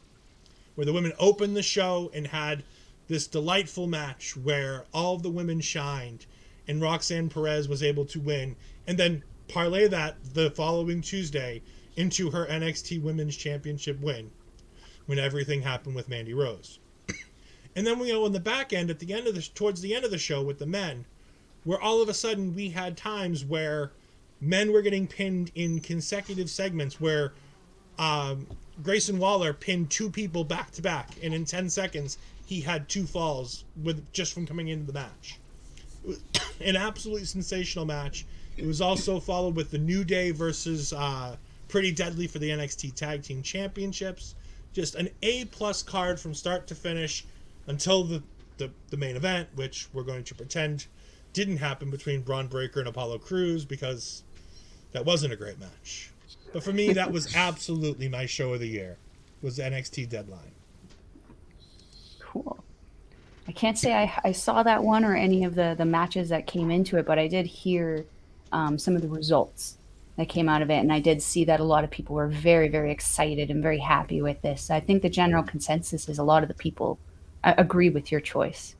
Where the women opened the show and had this delightful match where all of the women shined and Roxanne Perez was able to win, and then parlay that the following Tuesday into her NXT Women's Championship win when everything happened with Mandy Rose. And then we go on the back end towards the end of the show with the men, where all of a sudden we had times where men were getting pinned in consecutive segments, where Grayson Waller pinned 2 people back to back, and in 10 seconds he had 2 falls just from coming into the match. It was an absolutely sensational match. It was also followed with the New Day versus Pretty Deadly for the NXT Tag Team Championships. Just an A+ card from start to finish until the main event, which we're going to pretend didn't happen between Braun Breaker and Apollo Crews, because that wasn't a great match. But for me, that was absolutely my show of the year, was NXT Deadline. Cool. I can't say I saw that one or any of the matches that came into it, but I did hear some of the results that came out of it, and I did see that a lot of people were very, very excited and very happy with this. I think the general consensus is a lot of the people agree with your choice.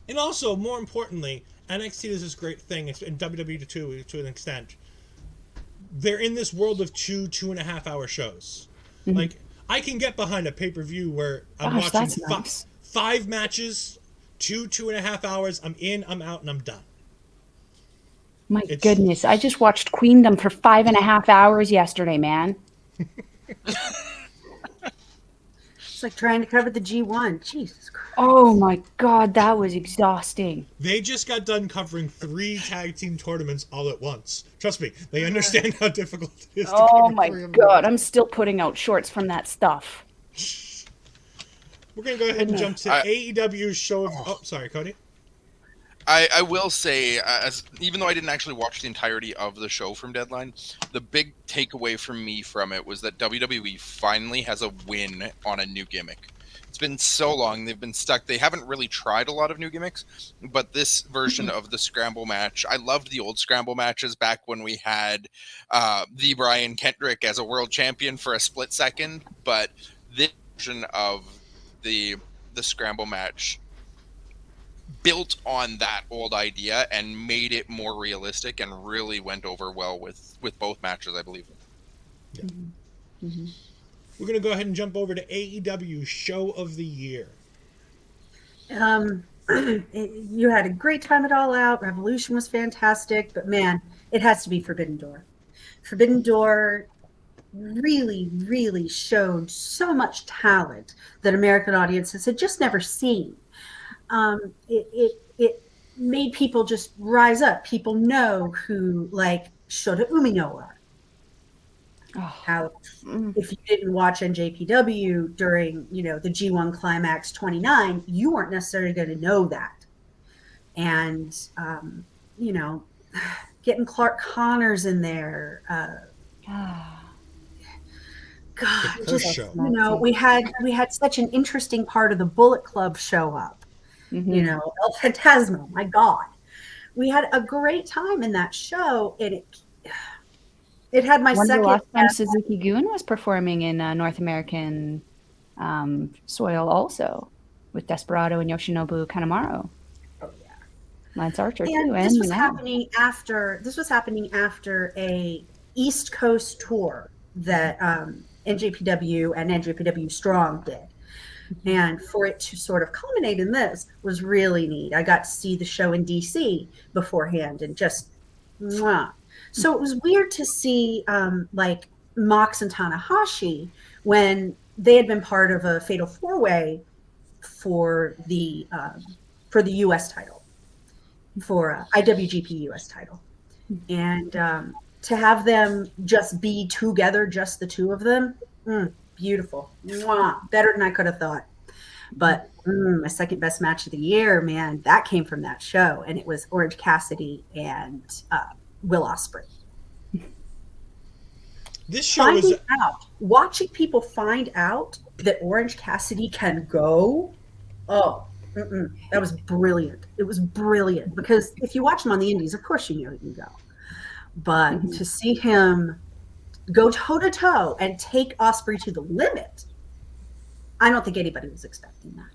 And also, more importantly, NXT is this great thing, and WWE too, to an extent. They're in this world of 2.5 hour shows. Mm-hmm. Like, I can get behind a pay-per-view where I'm watching nice. 5 matches, 2.5 hours, I'm in, I'm out, and I'm done. My goodness, I just watched Queendom for 5.5 hours yesterday, man. It's like trying to cover the G1. Jesus Christ. Oh my God, that was exhausting. They just got done covering 3 tag team tournaments all at once. Trust me, they understand how difficult it is to cover 3 Oh my God, I'm still putting out shorts from that stuff. We're going to go ahead and jump to AEW's show of... Oh, sorry, Cody. I will say, even though I didn't actually watch the entirety of the show from Deadline, the big takeaway from me from it was that WWE finally has a win on a new gimmick. It's been so long. They've been stuck. They haven't really tried a lot of new gimmicks, but this version of the scramble match, I loved the old scramble matches back when we had the Brian Kendrick as a world champion for a split second. But this version of the scramble match built on that old idea and made it more realistic and really went over well with both matches, I believe. Yeah. We're going to go ahead and jump over to AEW Show of the Year. You had a great time at All Out. Revolution was fantastic, but man, it has to be Forbidden Door. Forbidden Door really, really showed so much talent that American audiences had just never seen. It made people just rise up. People know who like Shota Umino are. How if you didn't watch NJPW during, the G1 Climax 29, you weren't necessarily going to know that. And, getting Clark Connors in there. God, just, we had such an interesting part of the Bullet Club show up. El Fantasma, my God. We had a great time in that show, and it had my second. Last time Suzuki Gun was performing in North American soil, also with Desperado and Yoshinobu Kanemaru. Oh yeah, Lance Archer and too. This was happening after a East Coast tour that NJPW and NJPW Strong did. And for it to sort of culminate in this was really neat. I got to see the show in DC beforehand and just mwah. So it was weird to see like Mox and Tanahashi when they had been part of a fatal four-way for the U.S. title, for IWGP U.S. title. And to have them just be together, just the two of them, beautiful. Mwah, better than I could have thought. But my second best match of the year, man, that came from that show. And it was Orange Cassidy and Will Ospreay. This show watching people find out that Orange Cassidy can go. Oh, that was brilliant. It was brilliant because if you watch him on the Indies, of course you know he can go. But to see him go toe to toe and take Ospreay to the limit, I don't think anybody was expecting that.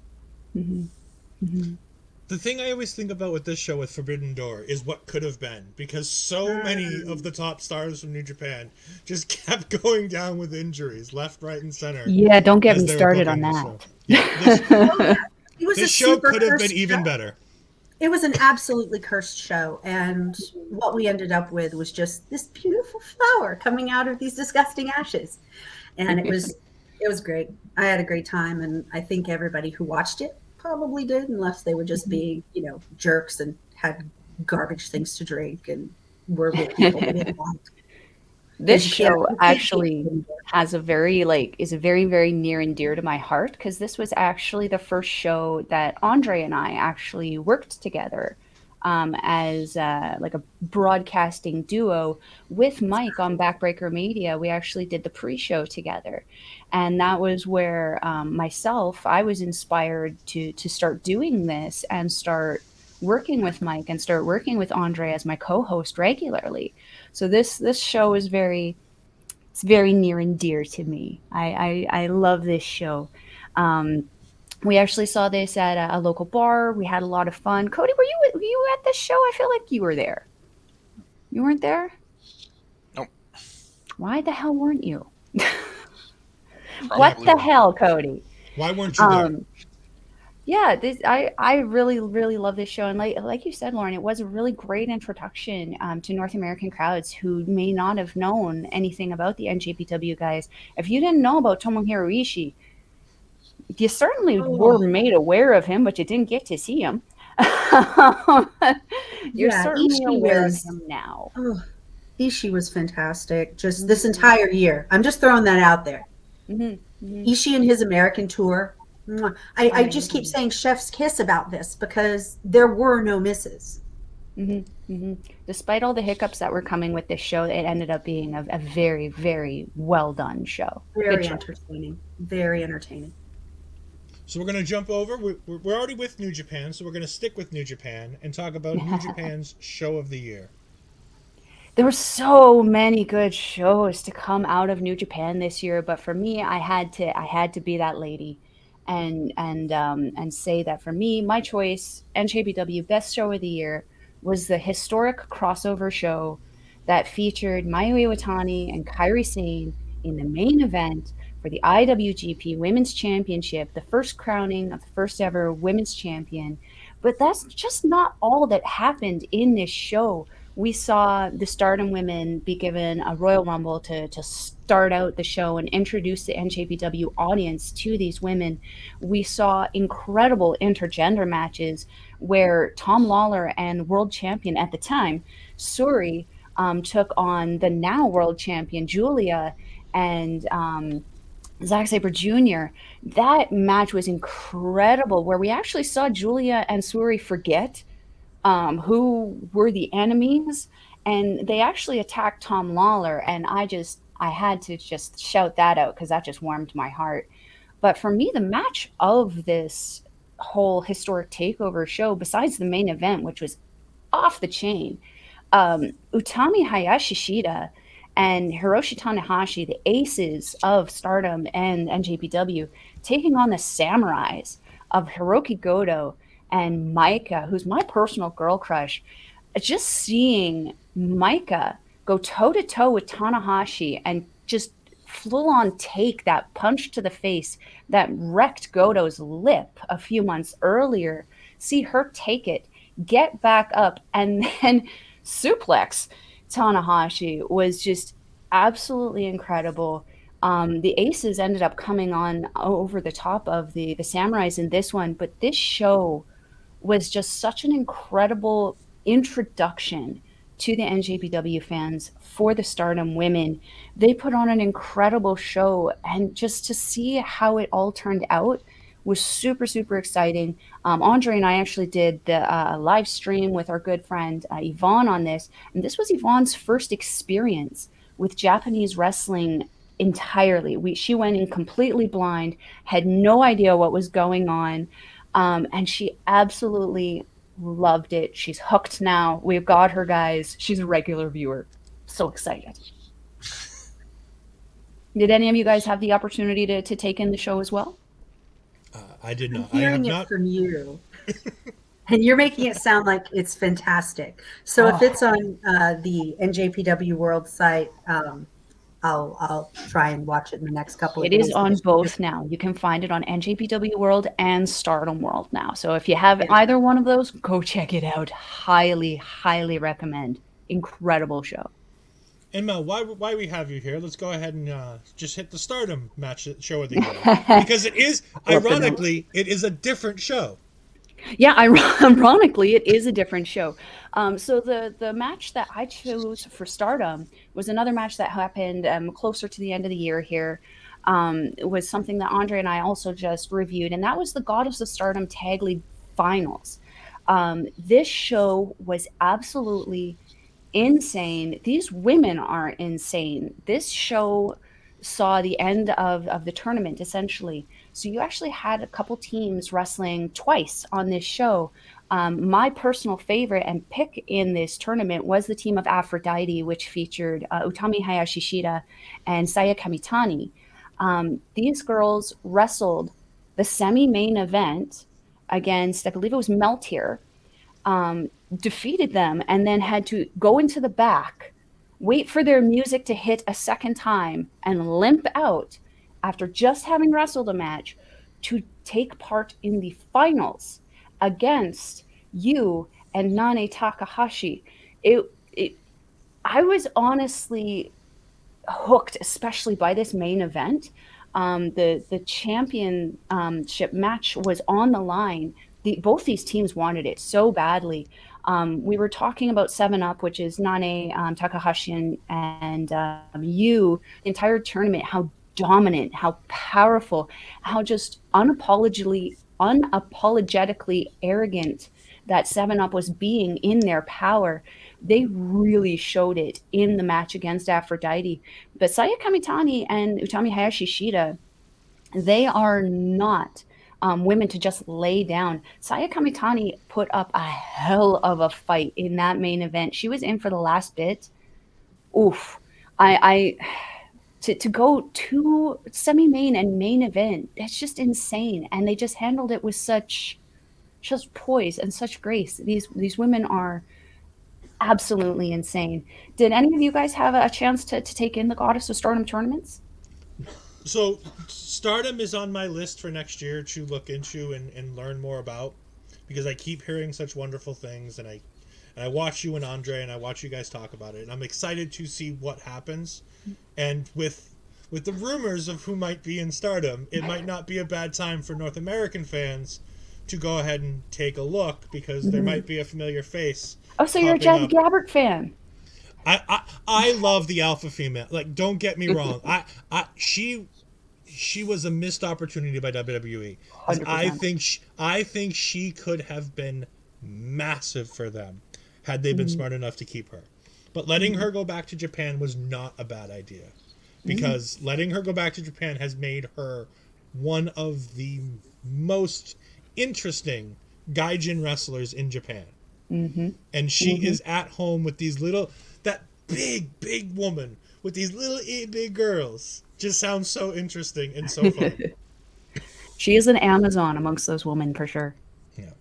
The thing I always think about with this show with Forbidden Door is what could have been, because so many of the top stars from New Japan just kept going down with injuries left, right, and center. Yeah, don't get me started on that. This show could have been even better. It was an absolutely cursed show, and what we ended up with was just this beautiful flower coming out of these disgusting ashes, and it was great. I had a great time, and I think everybody who watched it probably did, unless they were just being, jerks and had garbage things to drink and were with people they didn't want. This show actually is a very, very near and dear to my heart, because this was actually the first show that Andre and I actually worked together as like a broadcasting duo with Mike on Backbreaker Media. We actually did the pre-show together. And that was where I was inspired to start doing this and start working with Mike and start working with Andre as my co-host regularly. So this show is very near and dear to me. I love this show. We actually saw this at a local bar. We had a lot of fun. Cody, were you at this show? I feel like you were there. You weren't there? Nope. Why the hell weren't you? What the hell, Cody? Why weren't you there? Yeah, I really, really love this show. And like you said, Lauren, it was a really great introduction to North American crowds who may not have known anything about the NJPW guys. If you didn't know about Tomohiro Ishii, you certainly were made aware of him, but you didn't get to see him. You're certainly aware of him now. Ishii was fantastic just this entire year. I'm just throwing that out there. Ishii and his American tour. I just keep saying chef's kiss about this because there were no misses. Despite all the hiccups that were coming with this show, it ended up being a very, very well done show. Very entertaining. Very entertaining. So we're going to jump over. We're already with New Japan, so we're going to stick with New Japan and talk about New Japan's show of the year. There were so many good shows to come out of New Japan this year, but for me, I had to be that lady, and say that for me, my choice, NJPW Best Show of the Year, was the historic crossover show that featured Mayu Iwatani and Kairi Sane in the main event for the IWGP Women's Championship, the first crowning of the first ever women's champion. But that's just not all that happened in this show. We saw the Stardom women be given a Royal Rumble to start out the show and introduce the NJPW audience to these women. We saw incredible intergender matches where Tom Lawler and world champion at the time, Suri, took on the now world champion, Julia, and Zack Sabre Jr. That match was incredible, where we actually saw Julia and Suri forget who were the enemies, and they actually attacked Tom Lawler, and I had to just shout that out because that just warmed my heart. But for me, the match of this whole historic takeover show, besides the main event, which was off the chain, Utami Hayashi Shida and Hiroshi Tanahashi, the aces of Stardom and NJPW, taking on the samurais of Hiroki Goto and Maika, who's my personal girl crush. Just seeing Maika go toe to toe with Tanahashi and just full on take that punch to the face that wrecked Goto's lip a few months earlier, see her take it, get back up, and then suplex Tanahashi was just absolutely incredible. The Aces ended up coming on over the top of the Samurais in this one, but this show was just such an incredible introduction to the NJPW fans for the Stardom women. They put on an incredible show, and just to see how it all turned out was super, super exciting. Andre and I actually did the live stream with our good friend Yvonne on this, and this was Yvonne's first experience with Japanese wrestling entirely. She went in completely blind, had no idea what was going on, and she absolutely loved it. She's hooked now. We've got her, guys. She's a regular viewer. So excited. Did any of you guys have the opportunity to take in the show as well? I did not. I'm hearing it from you. And you're making it sound like it's fantastic. So if it's on the NJPW World site, I'll try and watch it in the next couple of days. It is on both now. You can find it on NJPW World and Stardom World now. So if you have either one of those, go check it out. Highly, highly recommend. Incredible show. And Mel, why we have you here? Let's go ahead and just hit the Stardom match show of the year, because it is, ironically, it is a different show. Yeah, ironically, it is a different show. So the match that I chose for Stardom was another match that happened closer to the end of the year here. It was something that Andre and I also just reviewed, and that was the Goddess of Stardom Tag League Finals. This show was absolutely insane. These women are insane. This show saw the end of the tournament, essentially. So you actually had a couple teams wrestling twice on this show. My personal favorite and pick in this tournament was the team of Aphrodite, which featured Utami Hayashi Shida and Saya Kamitani. These girls wrestled the semi-main event against, I believe it was Meltier, defeated them, and then had to go into the back, wait for their music to hit a second time, and limp out after just having wrestled a match to take part in the finals against Yu and Nane Takahashi. I was honestly hooked, especially by this main event. The championship match was on the line. Both these teams wanted it so badly. We were talking about 7-Up, which is Nane, Takahashi, and Yu, the entire tournament, how dominant, how powerful, how just unapologetically arrogant that 7-Up was being in their power. They really showed it in the match against Aphrodite. But Saya Kamitani and Utami Hayashi Shida, they are not women to just lay down. Saya Kamitani put up a hell of a fight in that main event. She was in for the last bit. Oof. I to go to semi-main and main event, that's just insane. And they just handled it with such poise and such grace. These women are absolutely insane. Did any of you guys have a chance to take in the Goddess of Stardom tournaments? So, Stardom is on my list for next year to look into and learn more about, because I keep hearing such wonderful things, and I watch you and Andre, and I watch you guys talk about it, and I'm excited to see what happens. And with the rumors of who might be in Stardom, it might not be a bad time for North American fans to go ahead and take a look, because there might be a familiar face. Oh, so you're a Jazzy Gabbert fan? I love the alpha female. Like, don't get me wrong. She was a missed opportunity by WWE. 100%. I think she could have been massive for them had they been smart enough to keep her. But letting her go back to Japan was not a bad idea, because letting her go back to Japan has made her one of the most interesting gaijin wrestlers in Japan. And she is at home with that big woman with these little big girls. Just sounds so interesting and so fun. She is an Amazon amongst those women for sure. Yeah.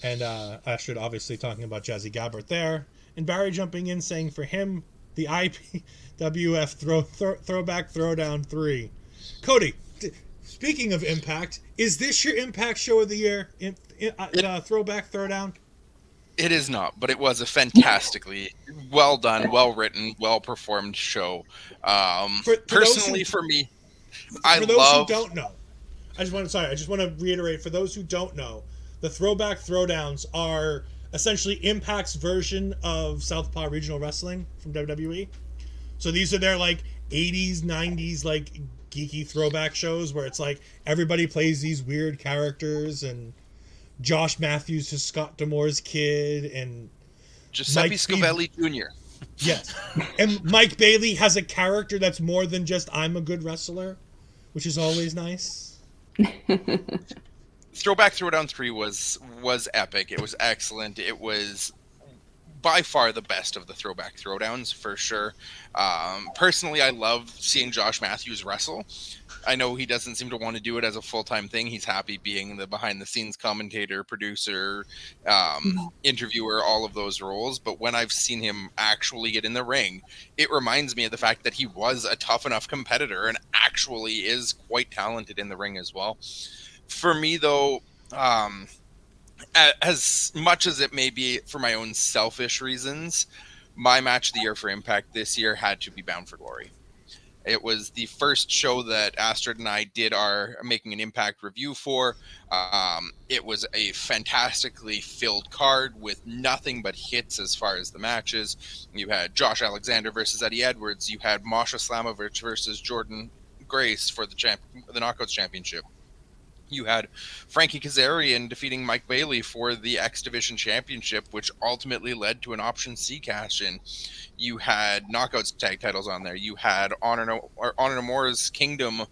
And Astrid obviously talking about Jazzy Gabbert there, and Barry jumping in saying for him the IPWF throwback throwdown 3. Cody, speaking of Impact, is this your Impact show of the year? Throwback throwdown? It is not, but it was a fantastically well done, well written, well performed show. Personally, for me, for those who don't know, I just want to reiterate, for those who don't know, the throwback throwdowns are essentially Impact's version of Southpaw Regional Wrestling from WWE. So these are their like 80s, 90s like geeky throwback shows where it's like everybody plays these weird characters, and Josh Matthews is Scott D'Amore's kid, and Giuseppe Scovelli Jr. Yes. And Mike Bailey has a character that's more than just I'm a good wrestler, which is always nice. Throwback Throwdown 3 was epic. It was excellent. It was by far the best of the Throwback Throwdowns, for sure. Personally, I love seeing Josh Matthews wrestle. I know he doesn't seem to want to do it as a full-time thing. He's happy being the behind-the-scenes commentator, producer, interviewer, all of those roles. But when I've seen him actually get in the ring, it reminds me of the fact that he was a tough enough competitor and actually is quite talented in the ring as well. For me, though, as much as it may be for my own selfish reasons, my match of the year for Impact this year had to be Bound for Glory. It was the first show that Astrid and I did our Making an Impact review for. It was a fantastically filled card with nothing but hits as far as the matches. You had Josh Alexander versus Eddie Edwards. You had Masha Slamovich versus Jordan Grace for the Knockouts Championship. You had Frankie Kazarian defeating Mike Bailey for the X Division Championship, which ultimately led to an Option C cash-in. You had Knockouts tag titles on there. You had Honor No More's Kingdom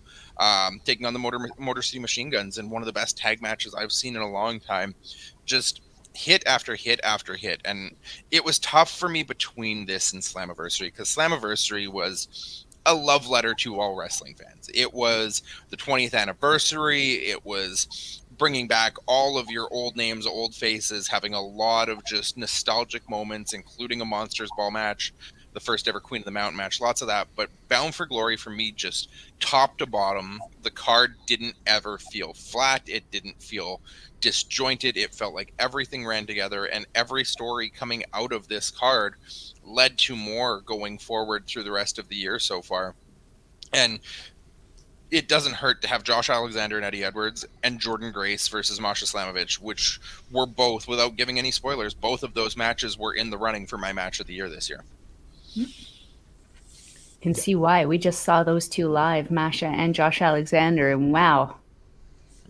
taking on the Motor City Machine Guns in one of the best tag matches I've seen in a long time. Just hit after hit after hit. And it was tough for me between this and Slammiversary, because Slammiversary was a love letter to all wrestling fans. It was the 20th anniversary. It was bringing back all of your old names, old faces, having a lot of just nostalgic moments, including a Monsters Ball match, the first ever Queen of the Mountain match, lots of that. But Bound for Glory for me, just top to bottom, the card didn't ever feel flat. It didn't feel disjointed. It felt like everything ran together, and every story coming out of this card led to more going forward through the rest of the year so far. And it doesn't hurt to have Josh Alexander and Eddie Edwards and Jordan Grace versus Masha Slamovich, which were both, without giving any spoilers, both of those matches were in the running for my match of the year this year. Can see why. We just saw those two live, Masha and Josh Alexander, and wow.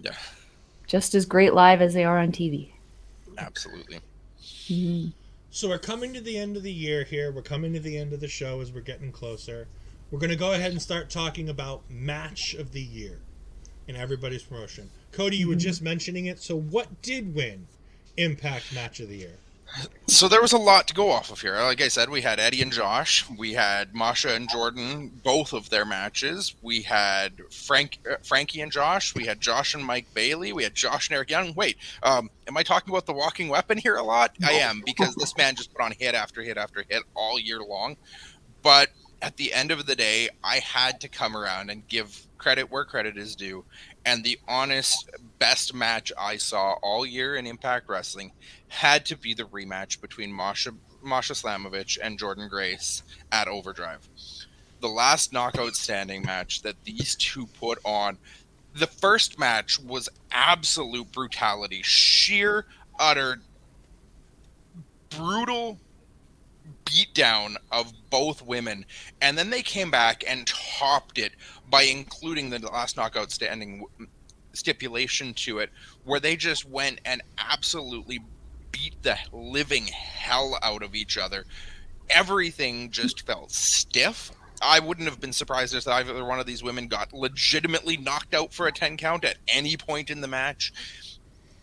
Yeah. Just as great live as they are on TV. Absolutely. Mm-hmm. So we're coming to the end of the year here. We're coming to the end of the show as we're getting closer. We're going to go ahead and start talking about match of the year. in everybody's promotion. Cody, you were just mentioning it. So what did win Impact Match of the Year? So there was a lot to go off of here. Like I said, we had Eddie and Josh. We had Masha and Jordan, both of their matches. We had Frankie and Josh. We had Josh and Mike Bailey. We had Josh and Eric Young. Wait, am I talking about the walking weapon here a lot? I am, because this man just put on hit after hit after hit all year long. But at the end of the day, I had to come around and give credit where credit is due. And the honest best match I saw all year in Impact Wrestling had to be the rematch between Masha Slamovich and Jordan Grace at Overdrive. The last knockout standing match that these two put on. The first match was absolute brutality, sheer, utter, brutal beatdown of both women, and then they came back and topped it by including the last knockout standing stipulation to it, where they just went and absolutely beat the living hell out of each other. Everything just felt stiff. I wouldn't have been surprised if either one of these women got legitimately knocked out for a 10 count at any point in the match.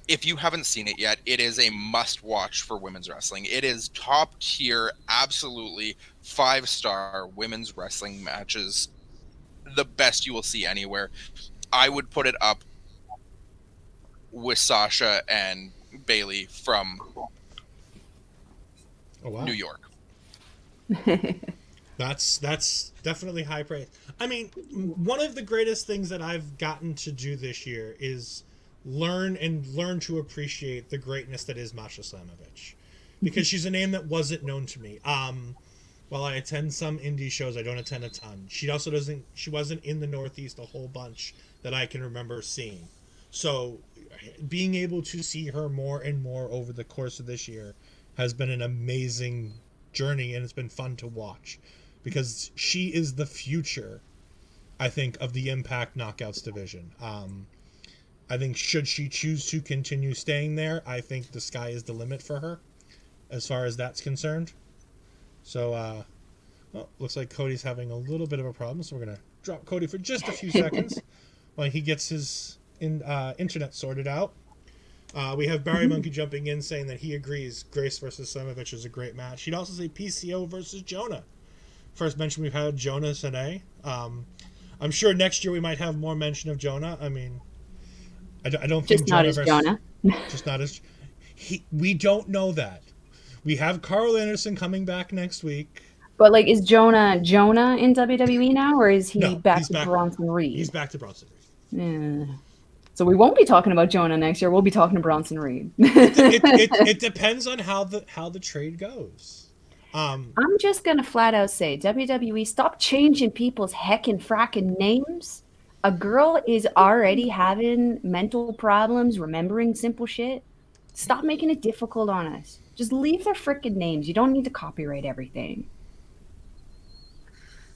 If you haven't seen it yet, it is a must-watch for women's wrestling. It is top-tier, absolutely 5-star women's wrestling matches. The best you will see anywhere. I would put it up with Sasha and Bailey from New York. That's definitely high praise. I mean, one of the greatest things that I've gotten to do this year is learn to appreciate the greatness that is Masha Slamovich, because she's a name that wasn't known to me. While I attend some indie shows, I don't attend a ton. She wasn't in the Northeast a whole bunch that I can remember seeing. So being able to see her more and more over the course of this year has been an amazing journey, and it's been fun to watch, because she is the future, I think, of the Impact Knockouts division. I think should she choose to continue staying there, I think the sky is the limit for her as far as that's concerned. So, looks like Cody's having a little bit of a problem, so we're going to drop Cody for just a few seconds while he gets his internet sorted out. We have Barry Monkey jumping in saying that he agrees Grace versus Slamovich is a great match. He'd also say PCO versus Jonah. First mention we've had Jonah Sine. I'm sure next year we might have more mention of Jonah. I mean, I don't think just not as Jonah. Just not as we don't know that. We have Carl Anderson coming back next week. But like, is Jonah in WWE now, or is he back to Bronson Reed? He's back to Bronson Reed. Yeah. So we won't be talking about Jonah next year. We'll be talking to Bronson Reed. It depends on how the trade goes. I'm just gonna flat out say, WWE, stop changing people's heckin' frackin' names. A girl is already having mental problems remembering simple shit. Stop making it difficult on us. Just leave their frickin' names. You don't need to copyright everything.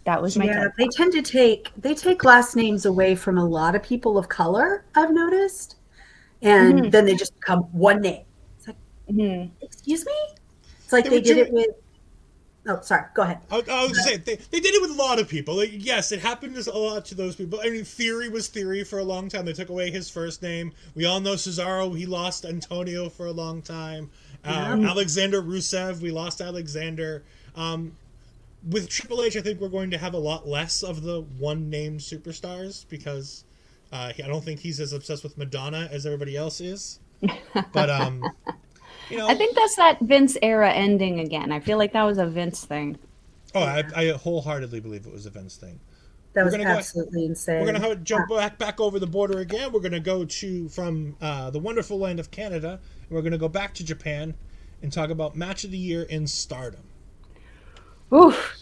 That was my take. They tend to take last names away from a lot of people of color, I've noticed. And then they just become one name. It's like, excuse me? It's like they did it with... Oh, sorry. Go ahead. I was going to say, they did it with a lot of people. Like, yes, it happened a lot to those people. I mean, Theory was Theory for a long time. They took away his first name. We all know Cesaro. He lost Antonio for a long time. Alexander Rusev. We lost Alexander. With Triple H, I think we're going to have a lot less of the one-name superstars, because I don't think he's as obsessed with Madonna as everybody else is. But, I think that's that Vince era ending again. I feel like that was a Vince thing. Oh, I wholeheartely believe it was a Vince thing. That was absolutely insane. We're going to jump back over the border again. We're going to go from the wonderful land of Canada, and we're going to go back to Japan and talk about Match of the Year in Stardom. Oof.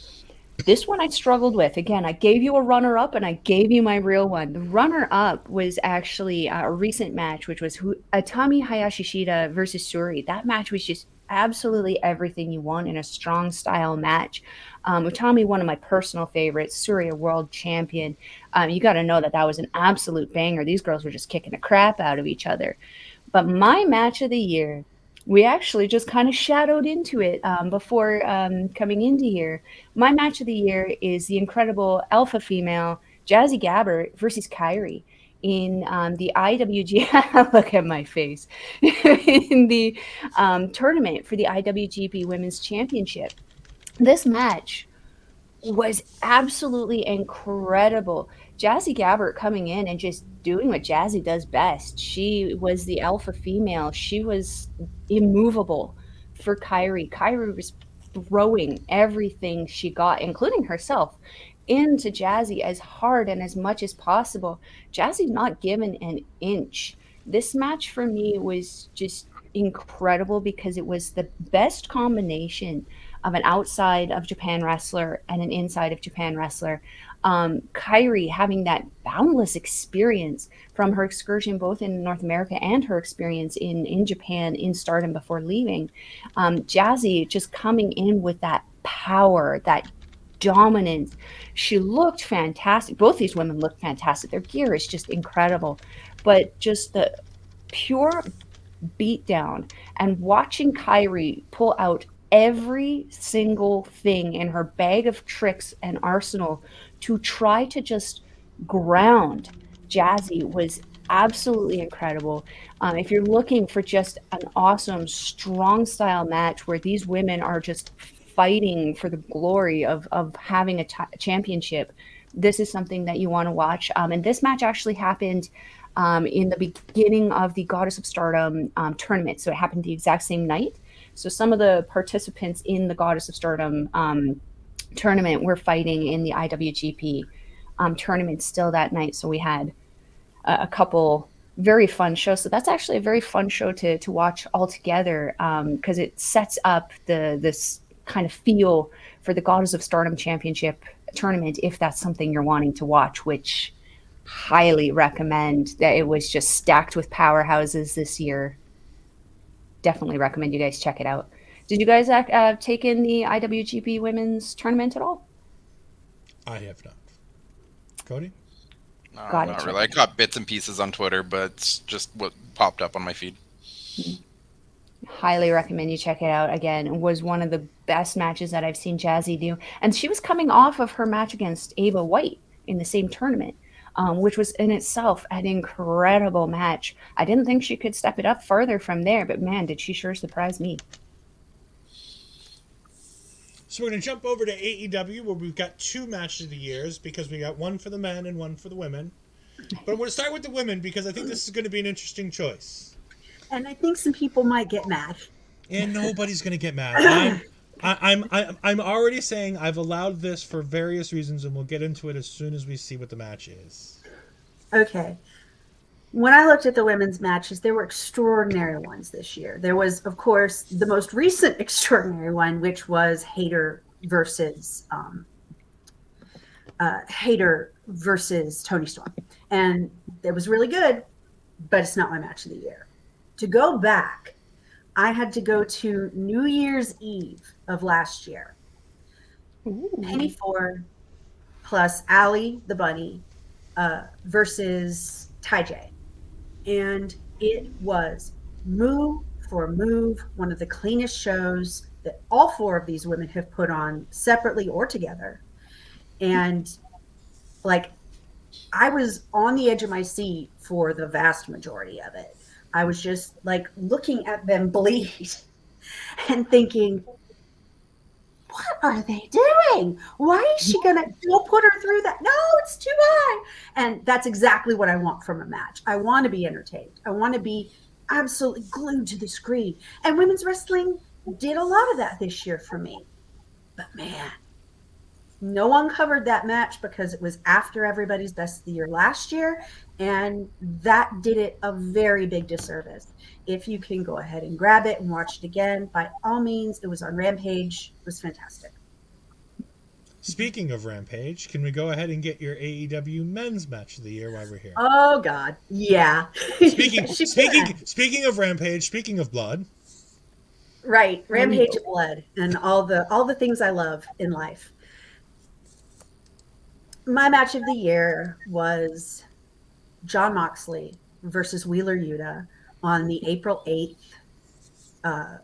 This one I struggled with. Again, I gave you a runner-up and I gave you my real one. The runner-up was actually a recent match, which was Atami Hayashishita versus Suri. That match was just absolutely everything you want in a strong style match. Utami, one of my personal favorites, Suri, a world champion. You got to know that was an absolute banger. These girls were just kicking the crap out of each other. But my match of the year, we actually just kind of shadowed into it before coming into here. My match of the year is the incredible alpha female Jazzy Gabert versus Kairi. in the IWG. Look at my face. In the tournament for the IWGP Women's Championship. This match was absolutely incredible. Jazzy Gabbert coming in and just doing what Jazzy does best. She was the alpha female. She was immovable for Kyrie. Kyrie was throwing everything she got, including herself, into Jazzy as hard and as much as possible. Jazzy not given an inch. This match for me was just incredible because it was the best combination of an outside of Japan wrestler and an inside of Japan wrestler. Kyrie having that boundless experience from her excursion both in North America and her experience in Japan in Stardom before leaving. Jazzy just coming in with that power, that dominance. She looked fantastic. Both these women looked fantastic. Their gear is just incredible. But just the pure beatdown and watching Kyrie pull out every single thing in her bag of tricks and arsenal to try to just ground Jazzy was absolutely incredible. If you're looking for just an awesome, strong style match where these women are just fighting for the glory of having a championship, this is something that you want to watch. And this match actually happened in the beginning of the Goddess of Stardom tournament. So it happened the exact same night. So some of the participants in the Goddess of Stardom tournament were fighting in the IWGP tournament still that night. So we had a couple very fun shows. So that's actually a very fun show to watch altogether because it sets up this kind of feel for the Goddess of Stardom Championship tournament if that's something you're wanting to watch, which highly recommend. That it was just stacked with powerhouses this year. Definitely recommend you guys check it out. Did you guys take in the IWGP Women's Tournament at all? I have not. Cody? No, not really. I caught bits and pieces on Twitter, but it's just what popped up on my feed. Highly recommend you check it out. Again, it was one of the best matches that I've seen Jazzy do. And she was coming off of her match against Ava White in the same tournament. Which was in itself an incredible match. I didn't think she could step it up further from there, but man, did she sure surprise me. So we're going to jump over to AEW where we've got two matches of the years because we got one for the men and one for the women. But I'm going to start with the women because I think this is going to be an interesting choice. And I think some people might get mad. And nobody's going to get mad. I'm already saying I've allowed this for various reasons, and we'll get into it as soon as we see what the match is. Okay. When I looked at the women's matches, there were extraordinary ones this year. There was, of course, the most recent extraordinary one, which was Hayter versus Tony Storm. And it was really good, but it's not my match of the year. To go back, I had to go to New Year's Eve of last year. Ooh. Penny Ford plus Allie the Bunny versus Ty J. And it was move for move, one of the cleanest shows that all four of these women have put on separately or together. And like, I was on the edge of my seat for the vast majority of it. I was just like looking at them bleed and thinking, what are they doing? Why is she going to go put her through that? No, it's too high. And that's exactly what I want from a match. I want to be entertained. I want to be absolutely glued to the screen. And women's wrestling did a lot of that this year for me. But man, no one covered that match because it was after everybody's best of the year last year. And that did it a very big disservice. If you can go ahead and grab it and watch it again, by all means, it was on Rampage. It was fantastic. Speaking of Rampage, can we go ahead and get your AEW men's match of the year while we're here? Oh God, yeah. Speaking of Rampage, speaking of blood. Right, Rampage of blood and all the things I love in life. My match of the year was Jon Moxley versus Wheeler Yuta on the April 8th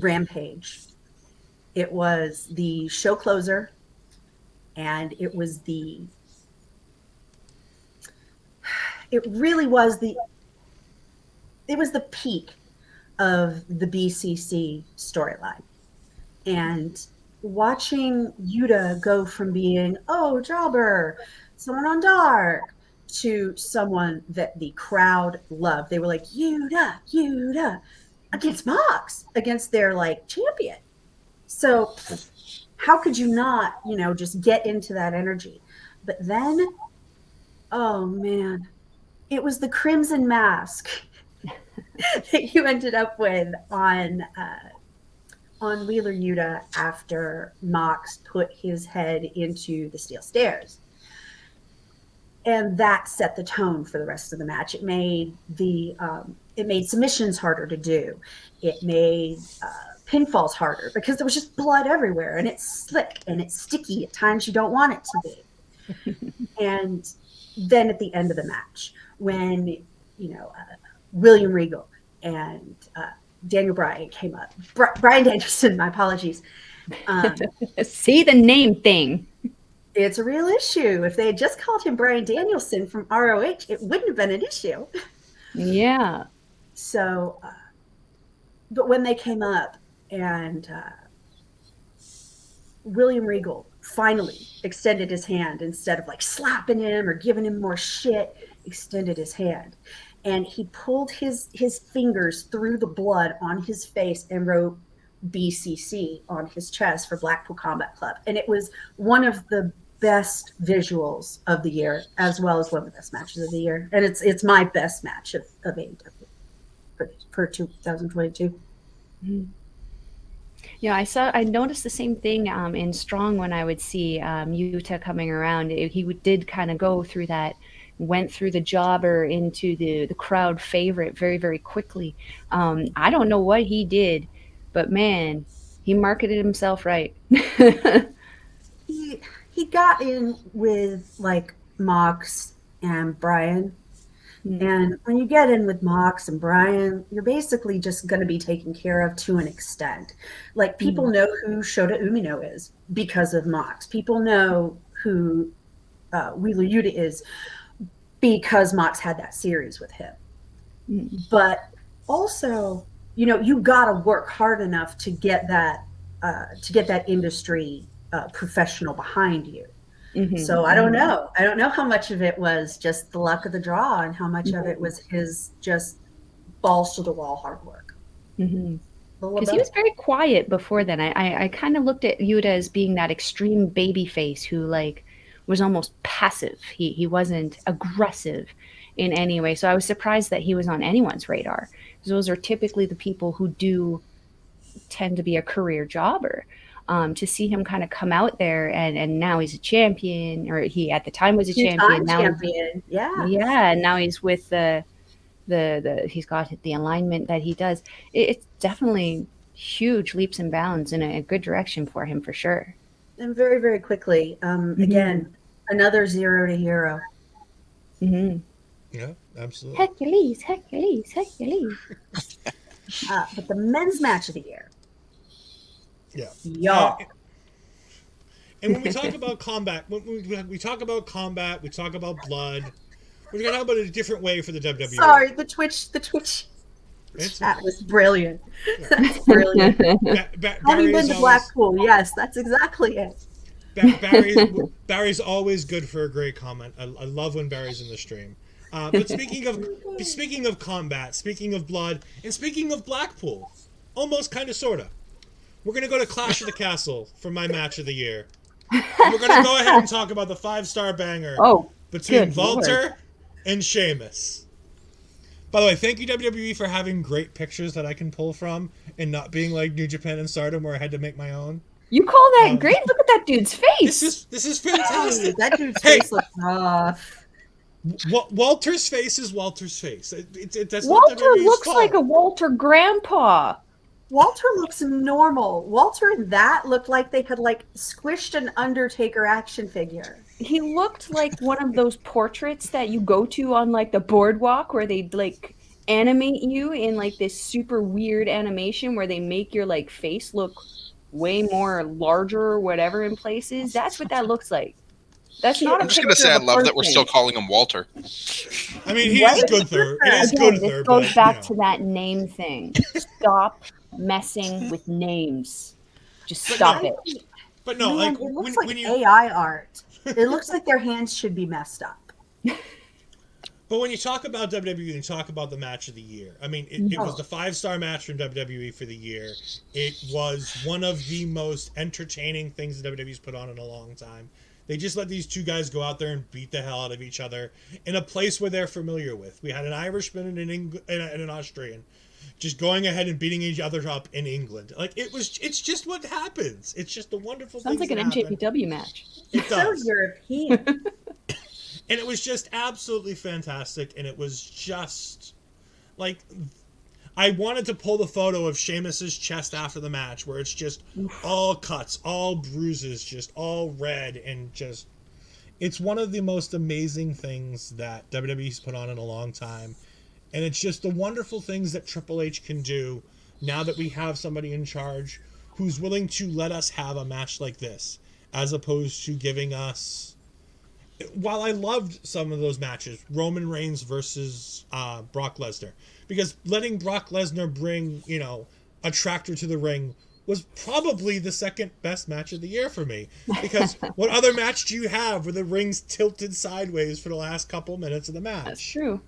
Rampage. It was the show closer, and it was it really was the peak of the BCC storyline. And watching Yuta go from being, oh, jobber, someone on dark, to someone that the crowd loved. They were like, Yuta, Yuta, against Mox, against their like champion. So how could you not, just get into that energy? But then, oh man, it was the Crimson Mask that you ended up with on Wheeler Yuta after Mox put his head into the steel stairs. And that set the tone for the rest of the match. It made submissions harder to do. It made pinfalls harder because there was just blood everywhere, and it's slick and it's sticky at times you don't want it to be. And then at the end of the match, when William Regal and Daniel Bryan came up, Bryan Danielson, my apologies. See the name thing. It's a real issue. If they had just called him Bryan Danielson from ROH, it wouldn't have been an issue. Yeah. So, but when they came up and William Regal finally extended his hand, instead of like slapping him or giving him more shit, extended his hand. And he pulled his fingers through the blood on his face and wrote BCC on his chest for Blackpool Combat Club. And it was one of the best visuals of the year, as well as one of the best matches of the year. And it's my best match of AEW for 2022. Mm-hmm. Yeah, I noticed the same thing in Strong when I would see Yuta coming around. He did kind of go through that, went through the jobber into the crowd favorite very, very quickly. I don't know what he did, but man, he marketed himself right. He got in with like Mox and Bryan. Mm-hmm. And when you get in with Mox and Bryan, you're basically just going to be taken care of to an extent. Like people know who Shota Umino is because of Mox. People know who Wheeler Yuta is because Mox had that series with him. Mm-hmm. But also, you got to work hard enough to get that industry professional behind you. Mm-hmm. So I don't know how much of it was just the luck of the draw and how much of it was his just balls to the wall hard work. Mm-hmm. Because he was very quiet before then. I kind of looked at Yuta as being that extreme baby face who like was almost passive. He wasn't aggressive in any way. So I was surprised that he was on anyone's radar. Because those are typically the people who do tend to be a career jobber. To see him kind of come out there and now he's a champion, or he at the time was a champion. Now champion. Yeah. And now he's with the he's got the alignment that he does. It's definitely huge leaps and bounds in a good direction for him for sure. And very, very quickly, again, another 0 to hero. Mm-hmm. Yeah, absolutely. Hercules. But the men's match of the year. Yeah. Y'all. And when we talk about combat, we talk about combat, we talk about blood. We're going to talk about it a different way for the WWE. Sorry, the Twitch chat was brilliant. Yeah. That's brilliant. Having been to Blackpool, yes, that's exactly it. Barry's always good for a great comment. I love when Barry's in the stream. But speaking of combat, speaking of blood, and speaking of Blackpool, almost kind of sorta. We're going to go to Clash of the Castle for my match of the year. And we're going to go ahead and talk about the 5-star banger between Walter and Sheamus. By the way, thank you WWE for having great pictures that I can pull from and not being like New Japan and Stardom where I had to make my own. You call that great? Look at that dude's face. This is fantastic. That dude's face looks rough. Walter's face is Walter's face. That's Walter looks like a Walter grandpa. Walter looks normal. Walter and that looked like they had like squished an Undertaker action figure. He looked like one of those portraits that you go to on like the boardwalk where they like animate you in like this super weird animation where they make your like face look way more larger or whatever in places. That's what that looks like. That's not a I'm just picture gonna say I of a love that we're person. still calling him Walter. I mean, he What? is Gunther. It is Again, Gunther, this goes but, back you know. to that name thing. Stop messing with names. Just But stop no, it. But no, Man, like it looks when like you AI art. It looks like their hands should be messed up. But when you talk about WWE and you talk about the match of the year, I mean, it was the 5-star match from WWE for the year. It was one of the most entertaining things that WWE's put on in a long time. They just let these two guys go out there and beat the hell out of each other in a place where they're familiar with. We had an Irishman and an Austrian just going ahead and beating each other up in England. Like, it's just what happens. It's just the wonderful Sounds things like an that happen. NJPW match. It So does. European. And it was just absolutely fantastic, and it was just like I wanted to pull the photo of Sheamus's chest after the match where it's just all cuts, all bruises, just all red, and just it's one of the most amazing things that WWE's put on in a long time. And it's just the wonderful things that Triple H can do now that we have somebody in charge who's willing to let us have a match like this, as opposed to giving us. While I loved some of those matches, Roman Reigns versus Brock Lesnar, because letting Brock Lesnar bring, a tractor to the ring was probably the second best match of the year for me. Because what other match do you have where the ring's tilted sideways for the last couple minutes of the match? That's true.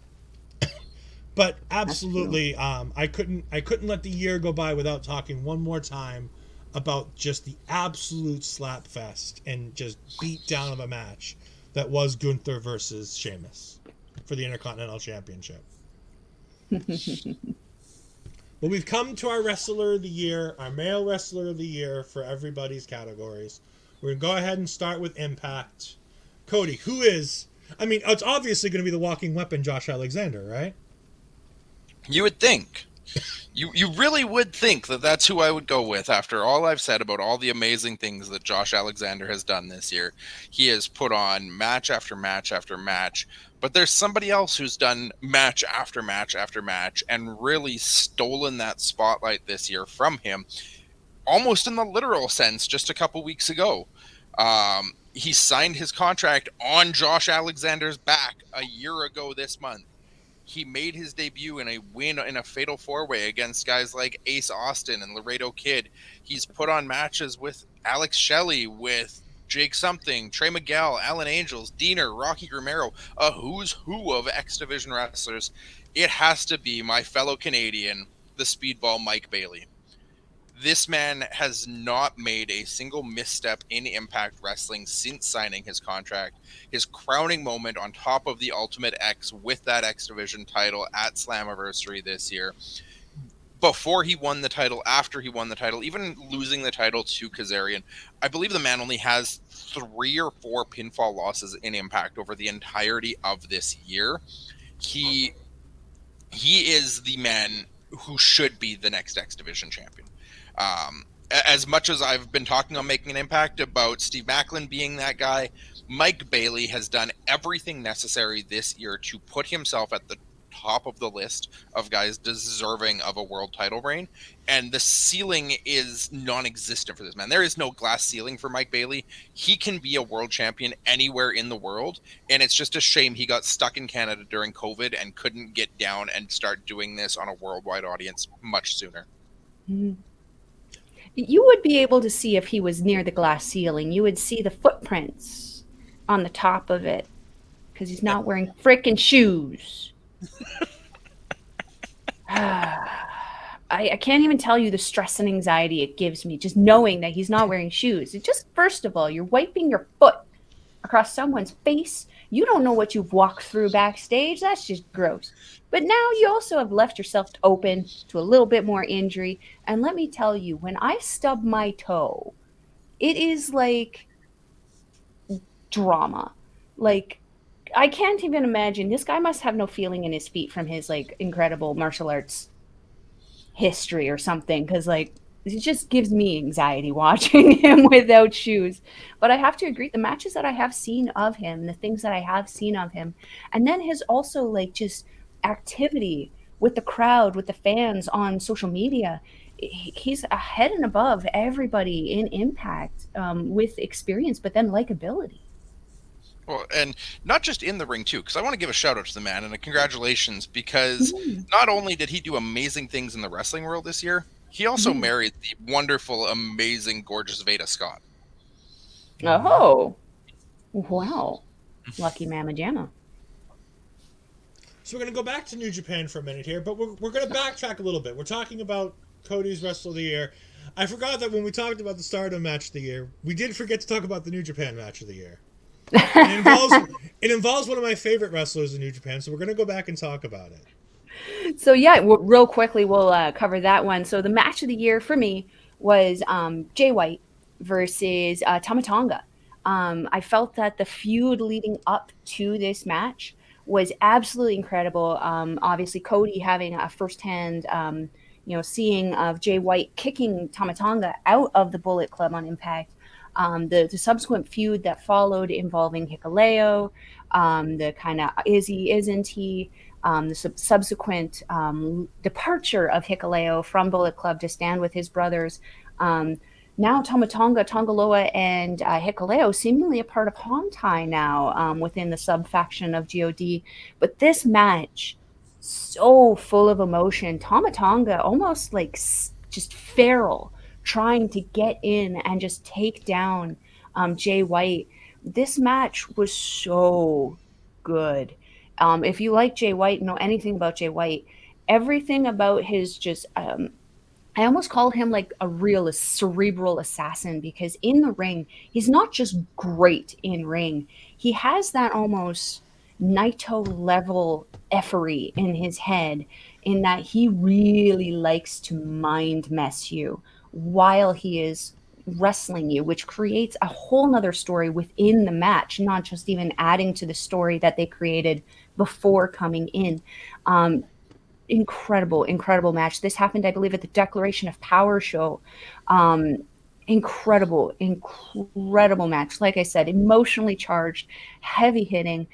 But absolutely, I couldn't let the year go by without talking one more time about just the absolute slap fest and just beat down of a match that was Gunther versus Sheamus for the Intercontinental Championship. Well, we've come to our Wrestler of the Year, our Male Wrestler of the Year for everybody's categories. We're going to go ahead and start with Impact. Cody, who is... I mean, it's obviously going to be the walking weapon, Josh Alexander, right? You would think. You really would think that that's who I would go with after all I've said about all the amazing things that Josh Alexander has done this year. He has put on match after match after match, but there's somebody else who's done match after match after match and really stolen that spotlight this year from him, almost in the literal sense, just a couple weeks ago. He signed his contract on Josh Alexander's back a year ago this month. He made his debut in a win in a fatal four-way against guys like Ace Austin and Laredo Kid. He's put on matches with Alex Shelley, with Jake Something, Trey Miguel, Alan Angels, Diener, Rocky Romero, a who's who of X Division wrestlers. It has to be my fellow Canadian, the Speedball Mike Bailey. This man has not made a single misstep in Impact Wrestling since signing his contract. His crowning moment on top of the Ultimate X with that X Division title at Slammiversary this year. Before he won the title, after he won the title, even losing the title to Kazarian, I believe the man only has 3 or 4 pinfall losses in Impact over the entirety of this year. He is the man who should be the next X Division champion. As much as I've been talking on Making an Impact about Steve Macklin being that guy, Mike Bailey has done everything necessary this year to put himself at the top of the list of guys deserving of a world title reign, and the ceiling is non-existent for this man. There is no glass ceiling for Mike Bailey. He can be a world champion anywhere in the world, and it's just a shame he got stuck in Canada during COVID and couldn't get down and start doing this on a worldwide audience much sooner. Mm-hmm. You would be able to see if he was near the glass ceiling. You would see the footprints on the top of it because he's not wearing frickin' shoes. I can't even tell you the stress and anxiety it gives me just knowing that he's not wearing shoes. It just, first of all, you're wiping your foot across someone's face. You don't know what you've walked through backstage. That's just gross. But now you also have left yourself open to a little bit more injury. And let me tell you, when I stub my toe, it is like drama. Like, I can't even imagine. This guy must have no feeling in his feet from his like incredible martial arts history or something, because like it just gives me anxiety watching him without shoes. But I have to agree, the matches that I have seen of him, the things that I have seen of him, and then his also like just activity with the crowd, with the fans on social media, he's ahead and above everybody in Impact, with experience, but then likability. Well, and not just in the ring too, because I want to give a shout out to the man and a congratulations, because Mhm. not only did he do amazing things in the wrestling world this year, he also Mhm. married the wonderful, amazing, gorgeous Veda Scott. Oh, wow. Lucky Mama Jamma. So we're going to go back to New Japan for a minute here, but we're going to backtrack a little bit. We're talking about Cody's Wrestle of the Year. I forgot that when we talked about the Stardom match of the year, we did forget to talk about the New Japan match of the year. And it involves one of my favorite wrestlers in New Japan, so we're going to go back and talk about it. So yeah, real quickly we'll cover that one. So the match of the year for me was Jay White versus Tama Tonga. I felt that the feud leading up to this match was absolutely incredible. Obviously, Cody having a firsthand, seeing of Jay White kicking Tama Tonga out of the Bullet Club on Impact. The subsequent feud that followed involving Hikuleo, the kind of is he, isn't he, the subsequent departure of Hikuleo from Bullet Club to stand with his brothers. Now Tama Tonga, Tongaloa, and Hikuleo seemingly a part of Hontai now within the sub-faction of GOD. But this match, so full of emotion. Tama Tonga almost like just feral, trying to get in and just take down Jay White. This match was so good. If you like Jay White, know anything about Jay White, everything about his just I almost call him like a real cerebral assassin, because in the ring, he's not just great in ring. He has that almost Naito level effery in his head, in that he really likes to mind mess you while he is wrestling you, which creates a whole nother story within the match, not just even adding to the story that they created before coming in. Incredible match. This happened, I believe, at the Declaration of Power show. Um, incredible match. Like I said, emotionally charged, heavy hitting.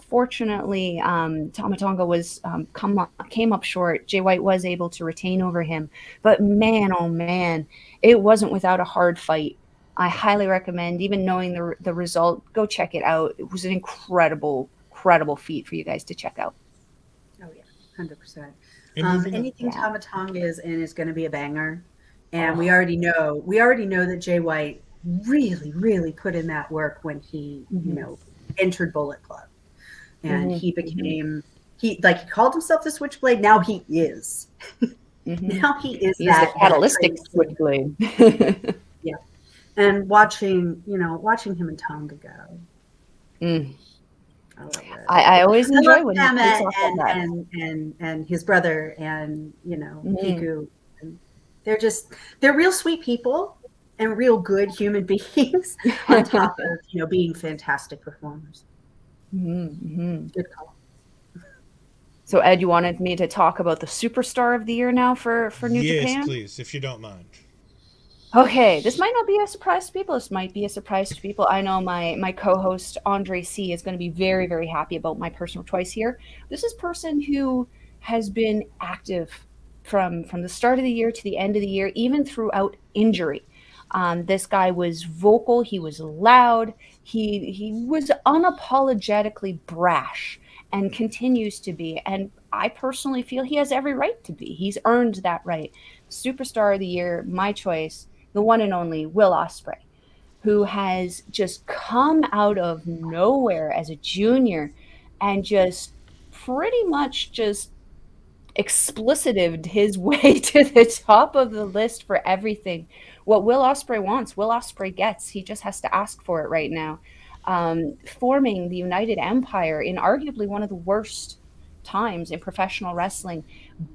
Fortunately, Tama Tonga was came up short. Jay White was able to retain over him, but man, oh man, it wasn't without a hard fight. I highly recommend, even knowing the result, go check it out. It was an incredible feat for you guys to check out. Oh yeah, 100%. And moving on. Anything Yeah. Tama Tonga is in is going to be a banger, and Oh. we already know that Jay White really put in that work when he entered Bullet Club, and he became he called himself the Switchblade. Now he is. Now he is He's the catalytic trained switchblade. Yeah, and watching him and Tonga go. Mm. I love it. I always enjoy when he Tama takes off like that. and his brother and Mhm. Piku. And they're real sweet people and real good human beings on top of being fantastic performers. Mhm. Good call. So Ed, you wanted me to talk about the superstar of the year now for New Yes, Japan? please, if you don't mind. Okay, this might not be a surprise to people. This might be a surprise to people. I know my co-host Andre C is going to be very happy about my personal choice here. This is a person who has been active from the start of the year to the end of the year, even throughout injury. This guy was vocal. He was loud. He was unapologetically brash and continues to be. And I personally feel he has every right to be. He's earned that right. Superstar of the year, my choice, the one and only Will Ospreay, who has just come out of nowhere as a junior and just pretty much just explicited his way to the top of the list for everything. What Will Ospreay wants, Will Ospreay gets. He just has to ask for it right now. Forming the United Empire in arguably one of the worst times in professional wrestling,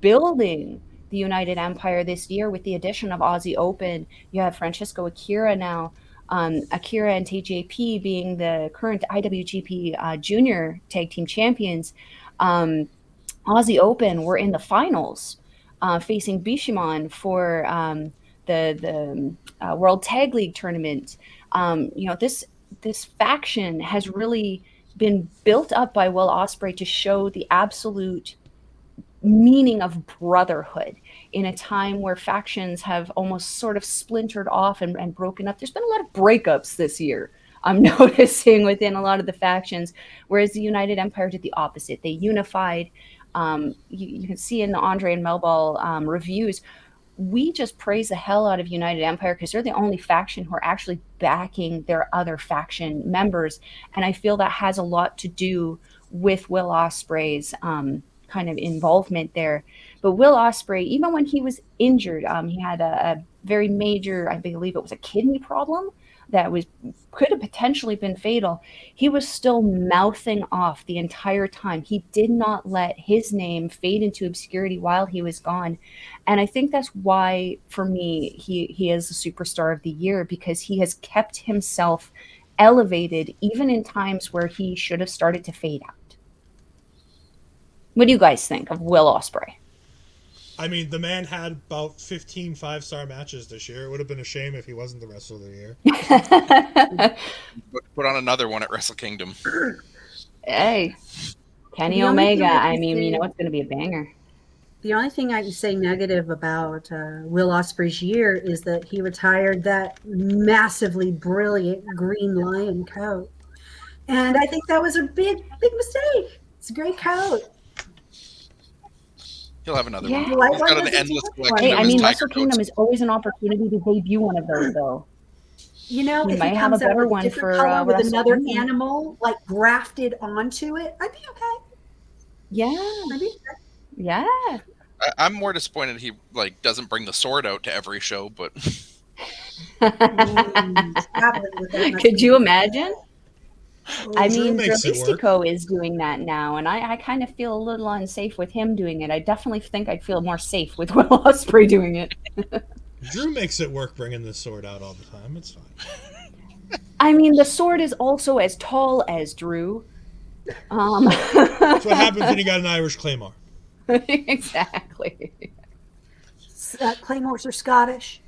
building the United Empire this year with the addition of Aussie Open. You have Francisco Akira now. Akira and TJP being the current IWGP Junior Tag Team Champions. Aussie Open were in the finals, facing Bishamon for the World Tag League tournament. This faction has really been built up by Will Ospreay to show the absolute meaning of brotherhood in a time where factions have almost sort of splintered off and broken up. There's been a lot of breakups this year. I'm noticing within a lot of the factions, whereas the United Empire did the opposite. They unified. You can see in the Andre and Melball reviews, we just praise the hell out of United Empire because they're the only faction who are actually backing their other faction members. And I feel that has a lot to do with Will Ospreay's kind of involvement there. But Will Ospreay, even when he was injured, he had a very major, I believe it was a kidney problem that could have potentially been fatal. He was still mouthing off the entire time. He did not let his name fade into obscurity while he was gone. And I think that's why, for me, he is the superstar of the year, because he has kept himself elevated even in times where he should have started to fade out. What do you guys think of Will Ospreay? I mean, the man had about 15 5-star matches this year. It would have been a shame if he wasn't the Wrestler of the Year. Put on another one at Wrestle Kingdom. Hey, Kenny The only Omega. thing I can I mean, say- you know it's going to be a banger. The only thing I can say negative about Will Ospreay's year is that he retired that massively brilliant green lion coat. And I think that was a big mistake. It's a great coat. He'll have another Yeah. one. The white He's one got an doesn't endless look collection Hey, of I his mean, tiger Wrestle Kingdom coats. is always an opportunity to debut one of those, though. You know, We if might it have comes a out better with a one different for, color with Wrestle another Kingdom. animal like grafted onto it, I'd be okay. Yeah, I'd be okay. yeah. I'm more disappointed he doesn't bring the sword out to every show, but Traveling with that must Could be- you imagine? I Drew mean, makes it work. Dralistico is doing that now, and I kind of feel a little unsafe with him doing it. I definitely think I'd feel more safe with Will Ospreay doing it. Drew makes it work bringing this sword out all the time. It's fine. I mean, the sword is also as tall as Drew. That's what happens when you got an Irish Claymore. Exactly. Claymores are Scottish.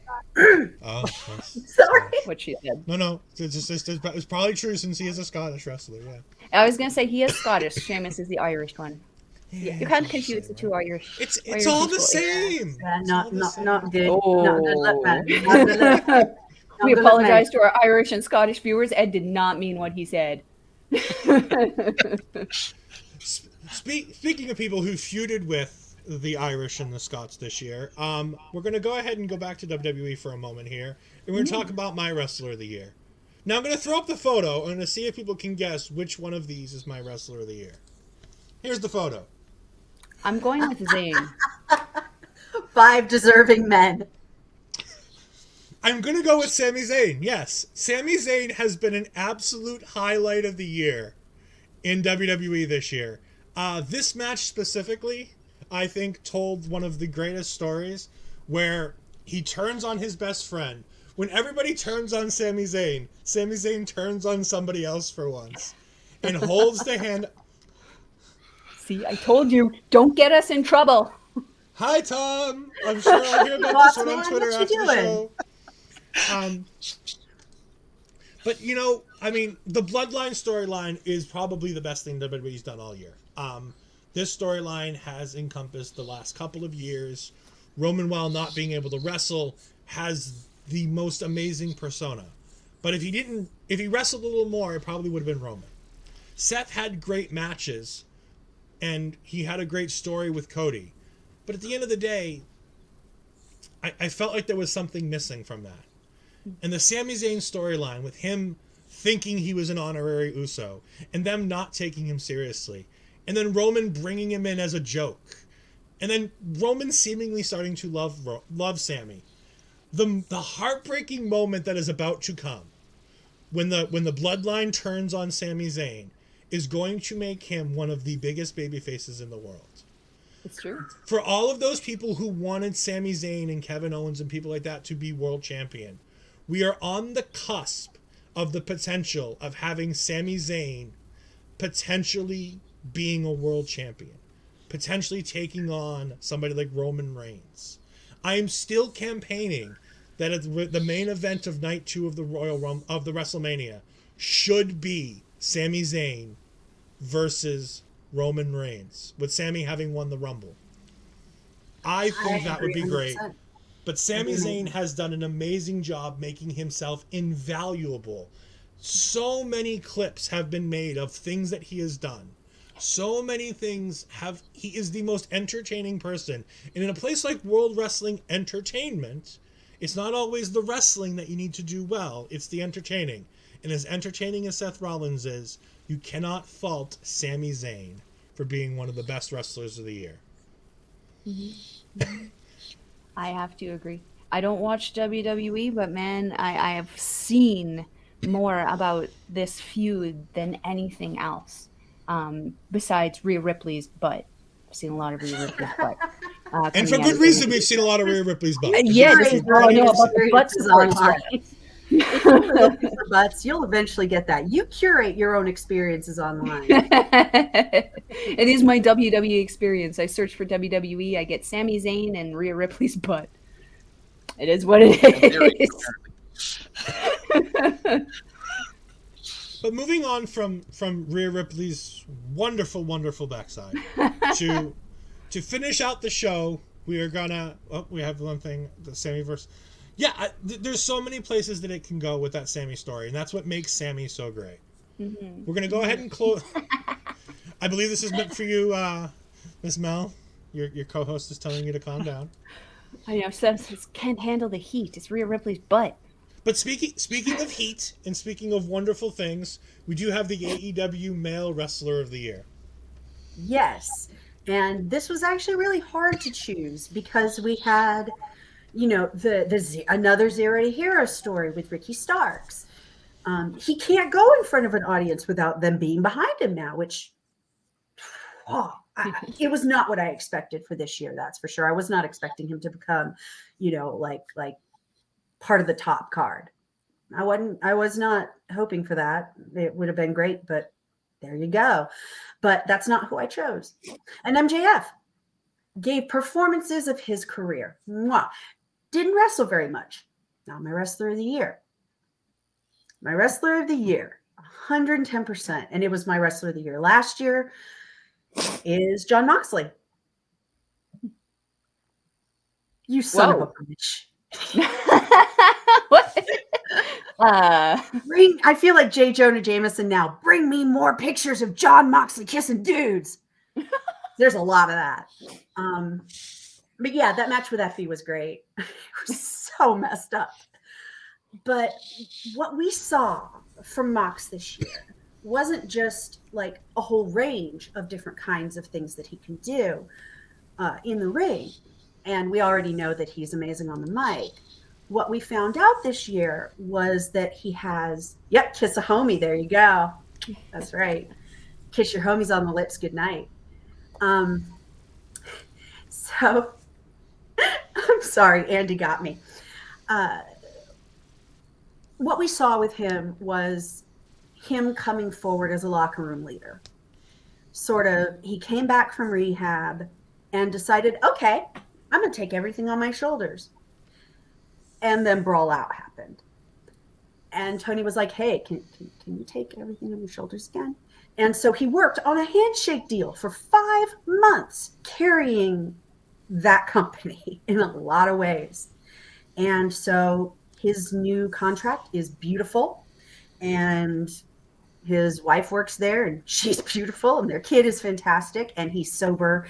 Oh, yes. Sorry. What she said. No. It's probably true since he is a Scottish wrestler, yeah. I was gonna say he is Scottish. Seamus is the Irish one. Yeah, You kind of confuse the two Irish. It's Irish all the people. same. Yeah, It's all not the not same. not good. Oh. Not good look, man. Not good look. Not We good look, apologize to our Irish and Scottish viewers. Ed did not mean what he said. Speaking of people who feuded with the Irish and the Scots this year, we're going to go ahead and go back to WWE for a moment here, and we're going to talk about my Wrestler of the Year. Now, I'm going to throw up the photo. I'm going to see if people can guess which one of these is my Wrestler of the Year. Here's the photo. I'm going with Zayn. 5 deserving men. I'm going to go with Sami Zayn. Yes, Sami Zayn has been an absolute highlight of the year in WWE this year. This match specifically, I think, told one of the greatest stories where he turns on his best friend. When everybody turns on Sami Zayn turns on somebody else for once and holds the hand. See, I told you, don't get us in trouble. Hi, Tom. I'm sure I'll hear about Boss this one on man, Twitter what you after the doing? show. But I mean, the Bloodline storyline is probably the best thing WWE's done all year. This storyline has encompassed the last couple of years. Roman, while not being able to wrestle, has the most amazing persona. But if he wrestled a little more, it probably would have been Roman. Seth had great matches, and he had a great story with Cody. But at the end of the day, I felt like there was something missing from that. And the Sami Zayn storyline, with him thinking he was an honorary Uso, and them not taking him seriously, and then Roman bringing him in as a joke, and then Roman seemingly starting to love Sami. The heartbreaking moment that is about to come, when the Bloodline turns on Sami Zayn, is going to make him one of the biggest baby faces in the world. It's true. For all of those people who wanted Sami Zayn and Kevin Owens and people like that to be world champion, we are on the cusp of the potential of having Sami Zayn potentially being a world champion, potentially taking on somebody like Roman Reigns. I am still campaigning that at the main event of Night 2 of the of the WrestleMania should be Sami Zayn versus Roman Reigns, with Sami having won the Rumble. I think that would be great. 100%. But Sami Zayn has done an amazing job making himself invaluable So many clips have been made of things that he has done. So many things have. He is the most entertaining person. And in a place like World Wrestling Entertainment, it's not always the wrestling that you need to do well, it's the entertaining. And as entertaining as Seth Rollins is, you cannot fault Sami Zayn for being one of the best wrestlers of the year. I have to agree. I don't watch WWE, but man, I have seen more about this feud than anything else. Besides Rhea Ripley's butt. I've seen a lot of Rhea Ripley's butt. And for good reason, we've seen a lot of Rhea Ripley's butt. Yeah, this is I know about the butt experiences support. online. If you're looking for butts, you'll eventually get that. You curate your own experiences online. It is my WWE experience. I search for WWE, I get Sami Zayn and Rhea Ripley's butt. It is what it is. But moving on from Rhea Ripley's wonderful, wonderful backside to finish out the show, we are gonna. Oh, we have one thing, the Sammy verse. Yeah, there's so many places that it can go with that Sammy story, and that's what makes Sammy so great. Mm-hmm. We're gonna go ahead and close. I believe this is meant for you, Miss Mel. Your co-host is telling you to calm down. I know, says can't handle the heat. It's Rhea Ripley's butt. But speaking of heat and speaking of wonderful things, we do have the AEW Male Wrestler of the Year. Yes. And this was actually really hard to choose because we had, another Zero to Hero story with Ricky Starks. He can't go in front of an audience without them being behind him now, which it was not what I expected for this year. That's for sure. I was not expecting him to become, like part of the top card. I was not hoping for that. It would have been great, but there you go. But that's not who I chose. And MJF gave performances of his career. Mwah. Didn't wrestle very much. Not my wrestler of the year. My wrestler of the year, 110%. And it was my wrestler of the year last year, is Jon Moxley. You son of a bitch. What? I feel like J. Jonah Jameson now. Bring me more pictures of Jon Moxley kissing dudes. There's a lot of that. But yeah, that match with Effie was great. It was so messed up. But what we saw from Mox this year wasn't just like a whole range of different kinds of things that he can do in the ring. And we already know that he's amazing on the mic. What we found out this year was that he has, kiss a homie. There you go. That's right. Kiss your homies on the lips. Good night. So I'm sorry, Andy got me. What we saw with him was him coming forward as a locker room leader. Sort of, he came back from rehab and decided, okay, I'm going to take everything on my shoulders. And then Brawl Out happened. And Tony was like, hey, can you take everything on your shoulders again? And so he worked on a handshake deal for 5 months, carrying that company in a lot of ways. And so his new contract is beautiful. And his wife works there, and she's beautiful, and their kid is fantastic, and he's sober.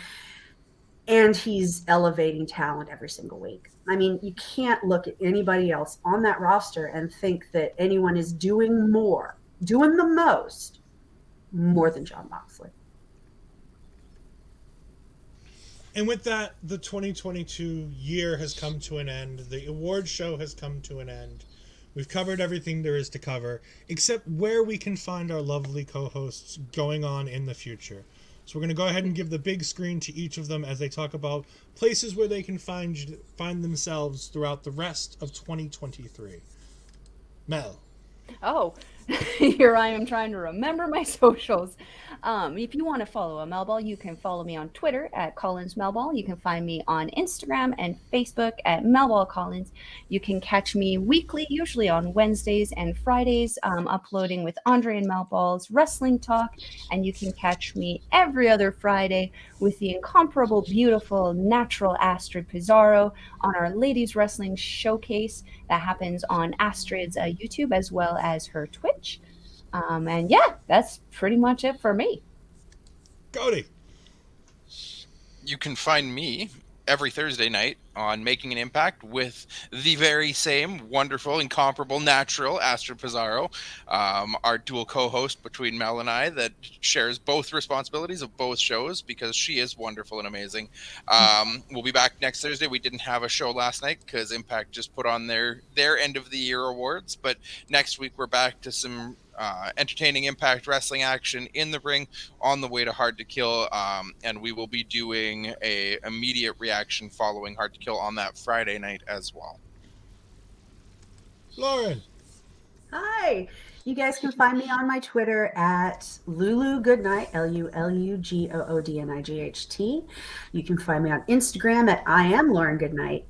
And he's elevating talent every single week. I mean, you can't look at anybody else on that roster and think that anyone is doing the most, more than Jon Moxley. And with that, the 2022 year has come to an end. The award show has come to an end. We've covered everything there is to cover, except where we can find our lovely co-hosts going on in the future. So we're going to go ahead and give the big screen to each of them as they talk about places where they can find themselves throughout the rest of 2023. Mel. Oh, here I am trying to remember my socials. If you want to follow a Melball, you can follow me on Twitter at Collins Melball. You can find me on Instagram and Facebook at Melball Collins. You can catch me weekly, usually on Wednesdays and Fridays, uploading with Andre and Melball's Wrestling Talk. And you can catch me every other Friday with the incomparable, beautiful, natural Astrid Pizarro on our Ladies Wrestling Showcase that happens on Astrid's YouTube, as well well as her Twitch. And yeah, that's pretty much it for me. Cody. You can find me every Thursday night on Making an Impact with the very same wonderful, incomparable, natural Astrid Pizarro, our dual co-host between Mel and I that shares both responsibilities of both shows because she is wonderful and amazing. We'll be back next Thursday. We didn't have a show last night because Impact just put on their end of the year awards, but next week we're back to some entertaining Impact Wrestling action in the ring on the way to Hard to Kill, and we will be doing a immediate reaction following Hard to Kill on that Friday night as well. Lauren. Hi. You guys can find me on my Twitter at Lulu Goodnight, LuLuGoodnight. You can find me on Instagram at I am Lauren Goodnight.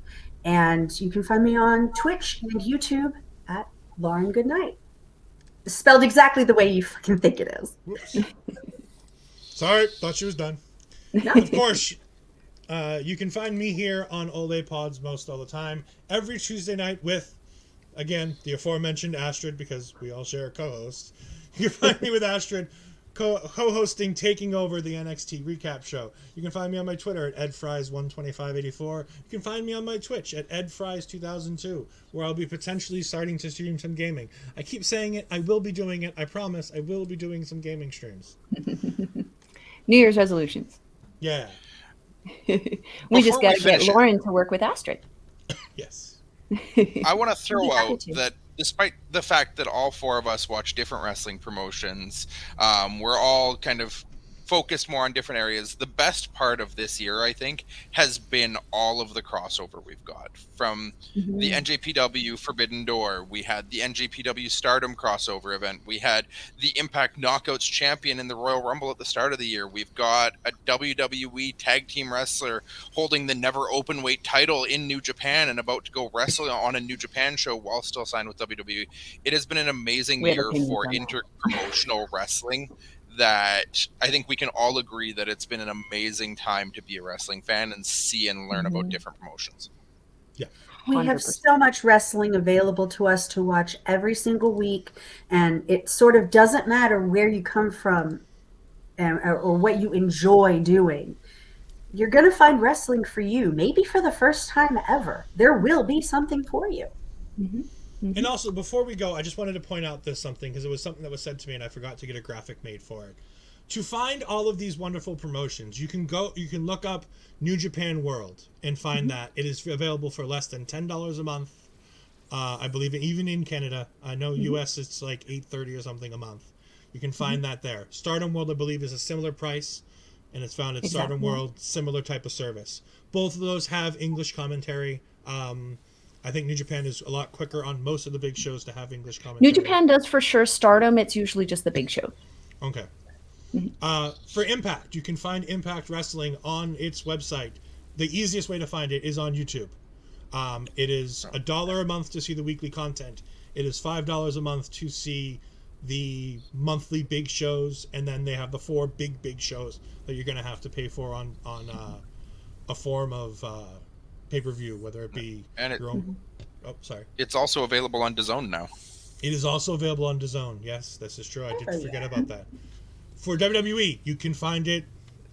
And you can find me on Twitch and YouTube at Lauren Goodnight. Spelled exactly the way you fucking think it is. Whoops. Sorry, thought she was done. No. Of course, you can find me here on Ole Pods most all the time, every Tuesday night with, again, the aforementioned Astrid, because we all share a co-host. You can find me with Astrid co-hosting, taking over the NXT recap show. You can find me on my Twitter at edfries12584. You can find me on my Twitch at edfries2002, where I'll be potentially starting to stream some gaming. I keep saying it. I will be doing it. I promise. I will be doing some gaming streams. New Year's resolutions. Yeah. we just got to get Lauren to work with Astrid. Yes. I want to throw out that despite the fact that all four of us watch different wrestling promotions, we're all kind of focused more on different areas. The best part of this year, I think, has been all of the crossover we've got. From the NJPW Forbidden Door, we had the NJPW Stardom crossover event, we had the Impact Knockouts champion in the Royal Rumble at the start of the year, we've got a WWE tag team wrestler holding the never open weight title in New Japan and about to go wrestle on a New Japan show while still signed with WWE. It has been an amazing year for inter-promotional wrestling that I think we can all agree that it's been an amazing time to be a wrestling fan and see and learn about different promotions. Yeah. We have so much wrestling available to us to watch every single week, and it sort of doesn't matter where you come from or what you enjoy doing. You're going to find wrestling for you, maybe for the first time ever. There will be something for you. And also, before we go, I just wanted to point out this something, because it was something that was said to me and I forgot to get a graphic made for it. To find all of these wonderful promotions, you can look up New Japan World and find that it is available for less than $10 a month. I believe even in Canada. I know US it's like $8.30 or something a month. You can find that there. Stardom World, I believe, is a similar price, and it's found at Stardom World, similar type of service. Both of those have English commentary. I think New Japan is a lot quicker on most of the big shows to have English commentary. New Japan does for sure. Stardom, it's usually just the big show. Okay. For Impact, you can find Impact Wrestling on its website. The easiest way to find it is on YouTube. It is $1 a month to see the weekly content. It is $5 a month to see the monthly big shows, and then they have the 4 big shows that you're going to have to pay for on a form of pay-per-view, whether it be your own. Oh, sorry. It's also available on DAZN now. It is also available on DAZN. Yes, this is true. I did forget about that. For WWE, you can find it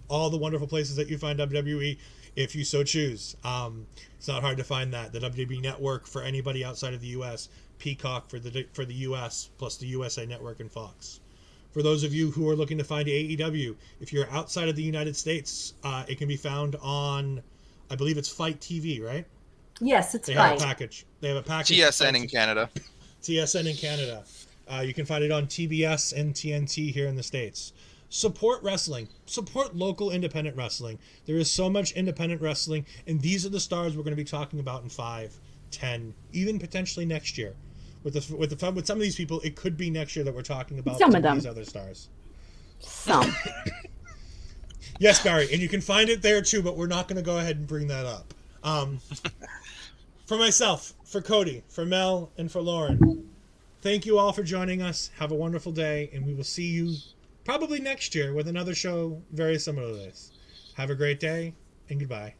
all the wonderful places that you find WWE if you so choose. It's not hard to find that. The WWE Network for anybody outside of the U.S., Peacock for the U.S., plus the USA Network and Fox. For those of you who are looking to find AEW, if you're outside of the United States, it can be found on, I believe it's Fight TV, right? Yes, it's They Fight. have a package. They have a package. TSN in Canada. TSN in Canada. You can find it on TBS and TNT here in the States. Support wrestling. Support local independent wrestling. There is so much independent wrestling, and these are the stars we're going to be talking about in 5, 10, even potentially next year. With some of these people, it could be next year that we're talking about some of them. These other stars. Some. Yes, Barry, and you can find it there too, but we're not going to go ahead and bring that up. For myself, for Cody, for Mel, and for Lauren, thank you all for joining us. Have a wonderful day, and we will see you probably next year with another show very similar to this. Have a great day, and goodbye.